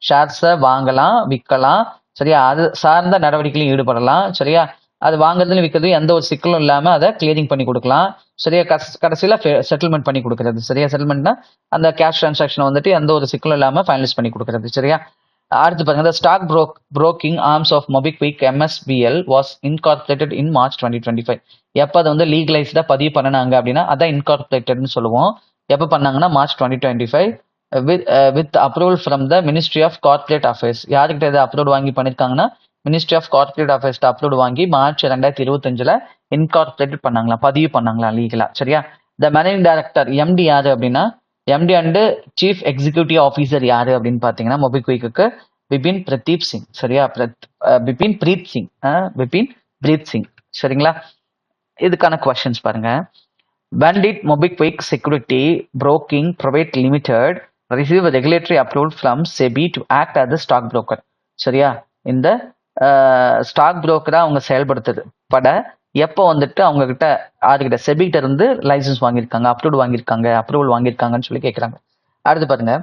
S1: ஷேர்ஸை வாங்கலாம் விற்கலாம். சரியா அது சார்ந்த நடவடிக்கையிலும் ஈடுபடலாம். சரியா அது வாங்குறதுல விற்கிறது எந்த ஒரு சிக்கலும் இல்லாம அதை கிளியரிங் பண்ணி கொடுக்கலாம். சரியா கடைசியில செட்டில்மெண்ட் பண்ணி கொடுக்கறது. சரியா செட்டில்மெண்ட்னா அந்த கேஷ் டிரான்சாக்ஷன் வந்துட்டு எந்த ஒரு சிக்கலும் இல்லாம ஃபைனலைஸ் பண்ணி கொடுக்கறது. சரியா அடுத்து பாருங்க, the stock broking arms of Mobicwick MSBL was incorporated in March 2025. எப்போ அதை வந்து லீகலைஸ்டா பதிவு பண்ணனாங்க அப்படின்னா அதான் இன்கார்பரேட்டட்னு சொல்லுவோம். எப்போ பண்ணாங்கன்னா March 2025 with approval from the ministry of corporate affairs. யாருக்கிட்ட இதை அப்ரூவ் வாங்கி பண்ணிருக்காங்கன்னா ministry of corporate affairs approve வாங்கி மார்ச் 2025 இன்கார்பரேட் பண்ணாங்களாம், பதிவு பண்ணாங்களாம் லீகலா. சரியா த மேனேஜிங் டைரக்டர் எம்டி யாரு அப்படின்னா, MD and chief executive officer யாரு அப்படின்னு பாத்தீங்கன்னா மொபிக்விக்கு பிபின் பிரதீப் சிங். சரியா பிபின் பிரீத் சிங். சரிங்களா இதுக்கான கொஸ்டின்ஸ் பாருங்க. When did Mobicwick Security Broking Private Limited receive a regulatory approval from SEBI to act as a stock broker? சரியா இந்த ஸ்டாக் புரோக்கரா அவங்க செயல்படுத்துறது பட எப்போ வந்துட்டு அவங்க கிட்ட ஆறுகிட்ட செபி கிட்ட இருந்து லைசன்ஸ் வாங்கியிருக்காங்க, அப்ரூவல் வாங்கியிருக்காங்கன்னு சொல்லி கேட்குறாங்க. அடுத்து பாருங்க,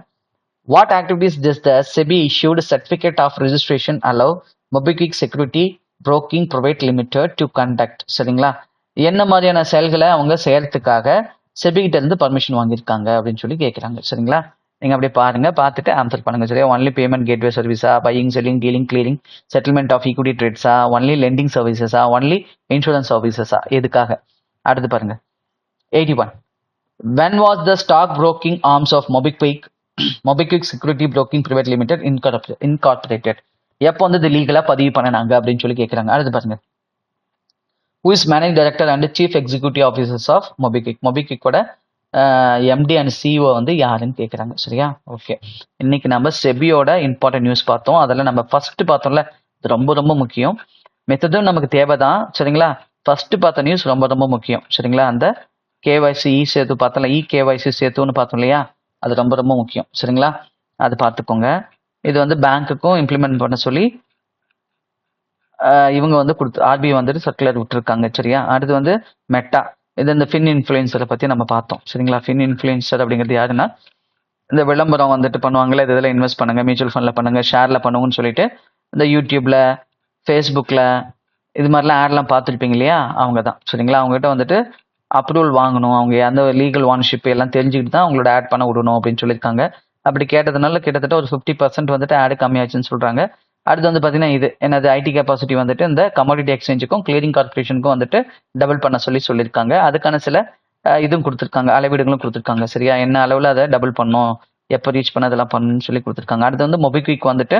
S1: what activities this the SEBI issued certificate of registration allow Mobicwick Security Broking Private Limited to conduct. சரிங்களா என்ன மாதிரியான செயல்களை அவங்க செய்யறதுக்காக செபி கிட்ட இருந்து பர்மிஷன் வாங்கியிருக்காங்க அப்படின்னு சொல்லி கேட்குறாங்க. சரிங்களா நீங்கள் அப்படியே பாருங்க, பார்த்துட்டு ஆன்சர் பண்ணுங்க. சரியா? ஒன்லி பேமெண்ட் கேட்வே சர்வீஸா, buying, selling, dealing, clearing, settlement of equity ட்ரேட்ஸா, ஒன்லி லெண்டிங் சர்வீசஸா, ஒன்லி இன்சூரன்ஸ் சர்வீசஸா, எதுக்காக? அடுத்து பாருங்க 81. When was the stock broking arms of MobiKwik Security Broking Private Limited incorporated? எப்போ வந்து இது லீகலா பதிவு பண்ணாங்க அப்படின்னு சொல்லி கேட்குறாங்க. அடுத்து பாருங்க, who is managing director and chief executive officers of MobiKwik? MobiKwikோட எம்டி அண்ட் சிஓ வந்து யாருன்னு கேட்குறாங்க. சரியா? ஓகே, இன்னைக்கு நம்ம செபியோட இம்பார்ட்டன்ட் நியூஸ் பார்த்தோம். அதில் நம்ம ஃபர்ஸ்ட் பார்த்தோம்ல, இது ரொம்ப ரொம்ப முக்கியம். மெத்தடும் நமக்கு தேவை தான். சரிங்களா? ஃபர்ஸ்ட் பார்த்த நியூஸ் ரொம்ப ரொம்ப முக்கியம். சரிங்களா? அந்த கேஒய்சி சேத்து பார்த்தோம்ல, கேஒய்சி சேத்துன்னு பார்த்தோம் இல்லையா, அது ரொம்ப ரொம்ப முக்கியம். சரிங்களா? அது பார்த்துக்கோங்க. இது வந்து பேங்க்குக்கும் இம்ப்ளிமெண்ட் பண்ண சொல்லி இவங்க வந்து ஆர்பிஐ வந்துட்டு சர்க்குலர் விட்டுருக்காங்க. சரியா? அடுத்து வந்து மெட்டா, இது இந்த ஃபின் இன்ஃப்ளூயன்சரை பற்றி நம்ம பார்த்தோம். சரிங்களா? ஃபின் இன்ஃப்ளூயன்சர் அப்படிங்கிறது யாருன்னா, இந்த விளம்பரம் வந்துட்டு பண்ணுவாங்களே, இதில் இன்வெஸ்ட் பண்ணுங்க, மியூச்சுவல் ஃபண்டில் பண்ணுங்க, ஷேரில் பண்ணுங்கன்னு சொல்லிட்டு இந்த யூடியூப்ல, ஃபேஸ்புக்கில் இது மாதிரிலாம் ஆட்லாம் பார்த்துருப்பீங்க இல்லையா, அவங்க தான். சரிங்களா? அவங்ககிட்ட வந்துட்டு அப்ரூவல் வாங்கணும், அவங்க அந்த லீகல் ஓனர்ஷிப் எல்லாம் தெரிஞ்சுக்கிட்டு தான் அவங்களோட ஆட் பண்ண விடணும் அப்படின்னு சொல்லியிருக்காங்க. அப்படி கேட்டதுனால கிட்டத்தட்ட ஒரு 50% வந்துட்டு ஆடு கம்மியாச்சுன்னு சொல்கிறாங்க. அடுத்து வந்து பார்த்தீங்கன்னா இது என்னது, ஐடி கெப்பாசிட்டி வந்துட்டு இந்த கமாடிட்டி எக்ஸ்சேஞ்சுக்கும் கிளியரிங் கார்பரேஷனுக்கும் வந்துட்டு டபுள் பண்ண சொல்லியிருக்காங்க. அதுக்கான சில இதுவும் கொடுத்துருக்காங்க, அளவீடுகளும் கொடுத்துருக்காங்க. சரியா? என்ன அளவில் அதை டபுள் பண்ணும், எப்போ ரீச் பண்ண அதெல்லாம் பண்ணணும்னு சொல்லி கொடுத்துருக்காங்க. அடுத்து வந்து MobiKwik வந்துட்டு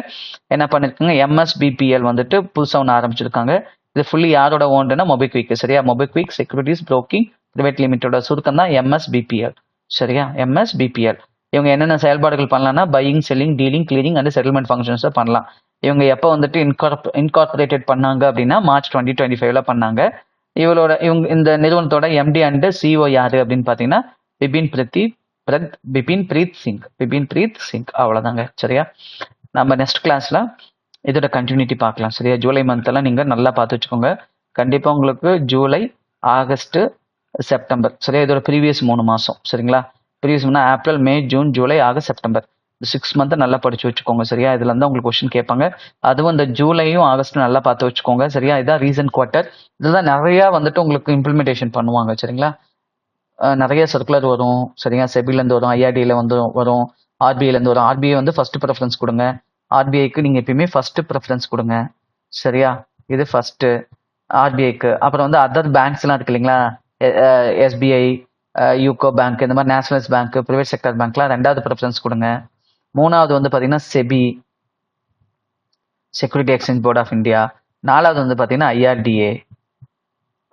S1: என்ன பண்ணியிருக்காங்க, MSBPL வந்துட்டு புதுசாக ஒன்று ஆரம்பிச்சிருக்காங்க. இது ஃபுல்லி யாரோட ஓன்டுனா MobiKwik. சரியா? MobiKwik செக்யூரிட்டிஸ் ப்ரோக்கிங் பிரைவேட் லிமிட்டோட சுருக்கம் தான் MSBPL. சரியா? MSBPL. இவங்க என்னென்ன செயல்பாடுகள் பண்ணலாம்னா, buying, selling, dealing, clearing and settlement ஃபங்க்ஷன்ஸை பண்ணலாம். இவங்க எப்போ வந்துட்டு இன்கார்பரேட்டட் பண்ணாங்க அப்படின்னா March 2025 பண்ணாங்க. இவங்க இந்த நிறுவனத்தோட எம்டி அண்ட் சிஓ யாரு அப்படின்னு பார்த்தீங்கன்னா பிபின் பிரீத் சிங். அவ்வளோதாங்க. சரியா? நம்ம நெக்ஸ்ட் கிளாஸ்ல இதோட கண்டினியூட்டி பார்க்கலாம். சரியா? ஜூலை மந்த்தெல்லாம் நீங்கள் நல்லா பார்த்து வச்சுக்கோங்க. கண்டிப்பாக உங்களுக்கு ஜூலை, ஆகஸ்ட், செப்டம்பர். சரியா? இதோட ப்ரீவியஸ் 3 மாதம். சரிங்களா? ப்ரீவியஸ் ஏப்ரல், மே, ஜூன், ஜூலை, ஆகஸ்ட், செப்டம்பர், 6 மந்த்தை நல்லா படிச்சு வச்சுக்கோங்க. சரியா? இதுல இருந்து உங்களுக்கு கொஸ்டின் கேட்பாங்க. அதுவும் இந்த ஜூலையும் ஆகஸ்ட்டும் நல்லா பார்த்து வச்சுக்கோங்க. சரியா? இதான் ரீசன்ட் குவார்ட்டர். இதுதான் நிறைய வந்துட்டு உங்களுக்கு இம்ப்ளிமெண்டேஷன் பண்ணுவாங்க. சரிங்களா? நிறைய சர்க்குலர் வரும். சரியா? செபிலேருந்து வரும், ஐஆர்டியில் வந்து வரும், ஆர்பிஐலேருந்து வரும். ஆர்பிஐ வந்து ஃபர்ஸ்ட் ப்ரிஃபரன்ஸ் கொடுங்க. ஆர்பிஐக்கு நீங்கள் எப்பயுமே ஃபர்ஸ்ட் ப்ரிஃபரன்ஸ் கொடுங்க. சரியா? இது ஃபர்ஸ்ட் ஆர்பிஐக்கு. அப்புறம் வந்து அதர் பேங்க்ஸ்லாம் இருக்கு இல்லைங்களா, எஸ்பிஐ, யூகோ பேங்க், இந்த மாதிரி நேஷனலைஸ் பேங்க், ப்ரைவேட் செக்டர் பேங்க்லாம் 2வது ப்ரிஃபரன்ஸ் கொடுங்க. 3வது வந்து பார்த்தீங்கன்னா SEBI, security exchange board of India. 4வது வந்து பார்த்தீங்கன்னா ஐஆர்டிஏ.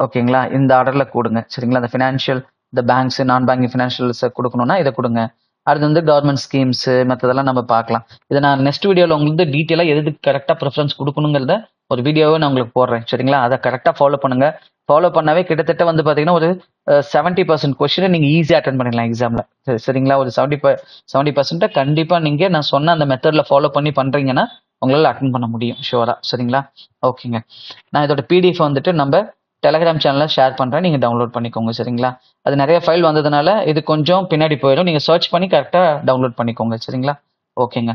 S1: ஓகேங்களா? இந்த ஆர்டரில் கொடுங்க. சரிங்களா? இந்த ஃபினான்ஷியல், இந்த பேங்க்ஸ், நான் பேங்கிங் ஃபினான்ஷியல்ஸ் கொடுக்கணும்னா இதை கொடுங்க. அடுத்து வந்து கவர்மெண்ட் ஸ்கீம்ஸ் மற்றதெல்லாம் நம்ம பார்க்கலாம். இதை நான் நெக்ஸ்ட் வீடியோவில் உங்களுக்கு டீட்டெயிலாக எதுக்கு கரெக்டாக ப்ரிஃபரன்ஸ் கொடுக்கணுங்கிறத ஒரு வீடியோவை நான் உங்களுக்கு போடுறேன். சரிங்களா? அதை கரெக்டாக ஃபாலோ பண்ணுங்க. ஃபாலோ பண்ணாவே கிட்டத்தட்ட வந்து பார்த்தீங்கன்னா ஒரு 70% கொஸ்டினை நீங்கள் ஈஸியாக அட்டன் பண்ணிடலாம் எக்ஸாமில். சரிங்களா? ஒரு 70% கண்டிப்பாக நீங்கள் நான் சொன்ன அந்த மெத்தடில் ஃபாலோ பண்ணி பண்ணுறீங்கன்னா உங்களால் அட்டன் பண்ண முடியும் ஷுவராக. சரிங்களா? ஓகேங்க. நான் இதோட பிடிஎஃப் வந்துட்டு நம்ம டெலிகிராம் சேனலில் ஷேர் பண்ணுறேன், நீங்கள் டவுன்லோட் பண்ணிக்கோங்க. சரிங்களா? அது நிறைய ஃபைல் வந்ததுனால இது கொஞ்சம் பின்னாடி போயிடும். நீங்கள் சர்ச் பண்ணி கரெக்டாக டவுன்லோட் பண்ணிக்கோங்க. சரிங்களா? ஓகேங்க.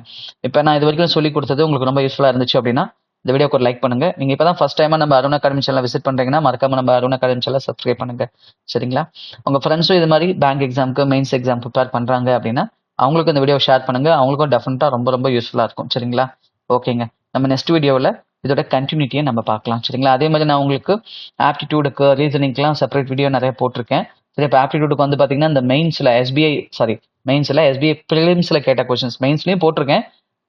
S1: இப்போ நான் இது வரைக்கும் சொல்லி கொடுத்தது உங்களுக்கு ரொம்ப யூஸ்ஃபுல்லாக இருந்துச்சு அப்படின்னா இந்த வீடியோக்கு ஒரு லைக் பண்ணுங்க. நீங்கள் இப்போ தான் ஃபர்ஸ்ட் டைமாக நம்ம அருண் அகாடமி சேனல் விசிட் பண்ணுறீங்கன்னா மறக்காம நம்ம அருண் அகாடமி சேனல் சப்ஸ்கிரைப் பண்ணுங்க. சரிங்களா? உங்கள் ஃப்ரெண்ட்ஸும் இது மாதிரி பேங்க் எக்ஸாமுக்கு, மெயின்ஸ் எக்ஸாம் ப்ரிப்பேர் பண்ணுறாங்க அப்படின்னா அவங்களுக்கு இந்த வீடியோ ஷேர் பண்ணுங்க. அவங்களுக்கும் டெஃபினட்டாக ரொம்ப ரொம்ப யூஸ்ஃபுல்லாக இருக்கும். சரிங்களா? ஓகேங்க. நம்ம நெக்ஸ்ட் வீடியோவில் இதோட கண்டினியூட்டியை நம்ம பார்க்கலாம். சரிங்களா? அதே மாதிரி நான் உங்களுக்கு ஆப்டிடியூடுக்கு, ரீசனிங்க்குலாம் செப்பரேட் வீடியோ நிறைய போட்டிருக்கேன். சரி, இப்போ ஆப்டிடியூடுக்கு வந்து பார்த்தீங்கன்னா இந்த மெயின்ஸில் எஸ்பிஐ ப்ரிலிம்ஸில் கேட்ட கொஸ்டின்ஸ் மெயின்ஸ்லையும் போட்டிருக்கேன்.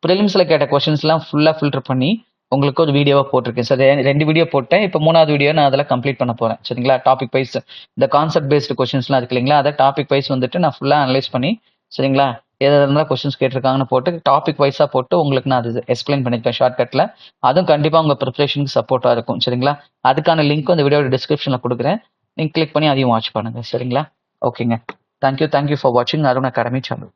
S1: ப்ரிலிம்ஸில் கேட்ட கொஸ்டின்ஸ்லாம் ஃபுல்லாக ஃபில்டர் பண்ணி உங்களுக்கு ஒரு வீடியோவாக போட்டிருக்கேன். சரி, 2 வீடியோ போட்டேன். இப்போ 3வது வீடியோ நான் அதில் கம்ப்ளீட் பண்ண போகிறேன். சரிங்களா? டாபிக் வைஸ் இந்த கான்செப்ட் பேஸ்டு கொஸ்டின்ஸ்லாம் இருக்கு இல்லைங்களா, அதை டாபிக் வைஸ் வந்துட்டு நான் ஃபுல்லாக அனலைஸ் பண்ணி, சரிங்களா, எதாவது கொஸ்டின்ஸ் கேட்டிருக்காங்கன்னு போட்டு டாபிக் வைஸாக போட்டு உங்களுக்கு நான் அது எக்ஸ்பிளைன் பண்ணியிருக்கேன் ஷார்ட்கட்டில். அதுவும் கண்டிப்பாக உங்கள் ப்ரிப்பரேஷனுக்கு சப்போர்ட்டாக இருக்கும். சரிங்களா? அதுக்கான லிங்க் இந்த வீடியோட டிஸ்கிரிப்ஷனில் கொடுக்குறேன். நீங்கள் கிளிக் பண்ணி அதையும் வாட்ச் பண்ணுங்கள். சரிங்களா? ஓகேங்க. தேங்க்யூ ஃபார் வாட்சிங் அருண் அகாடமி சேனல்.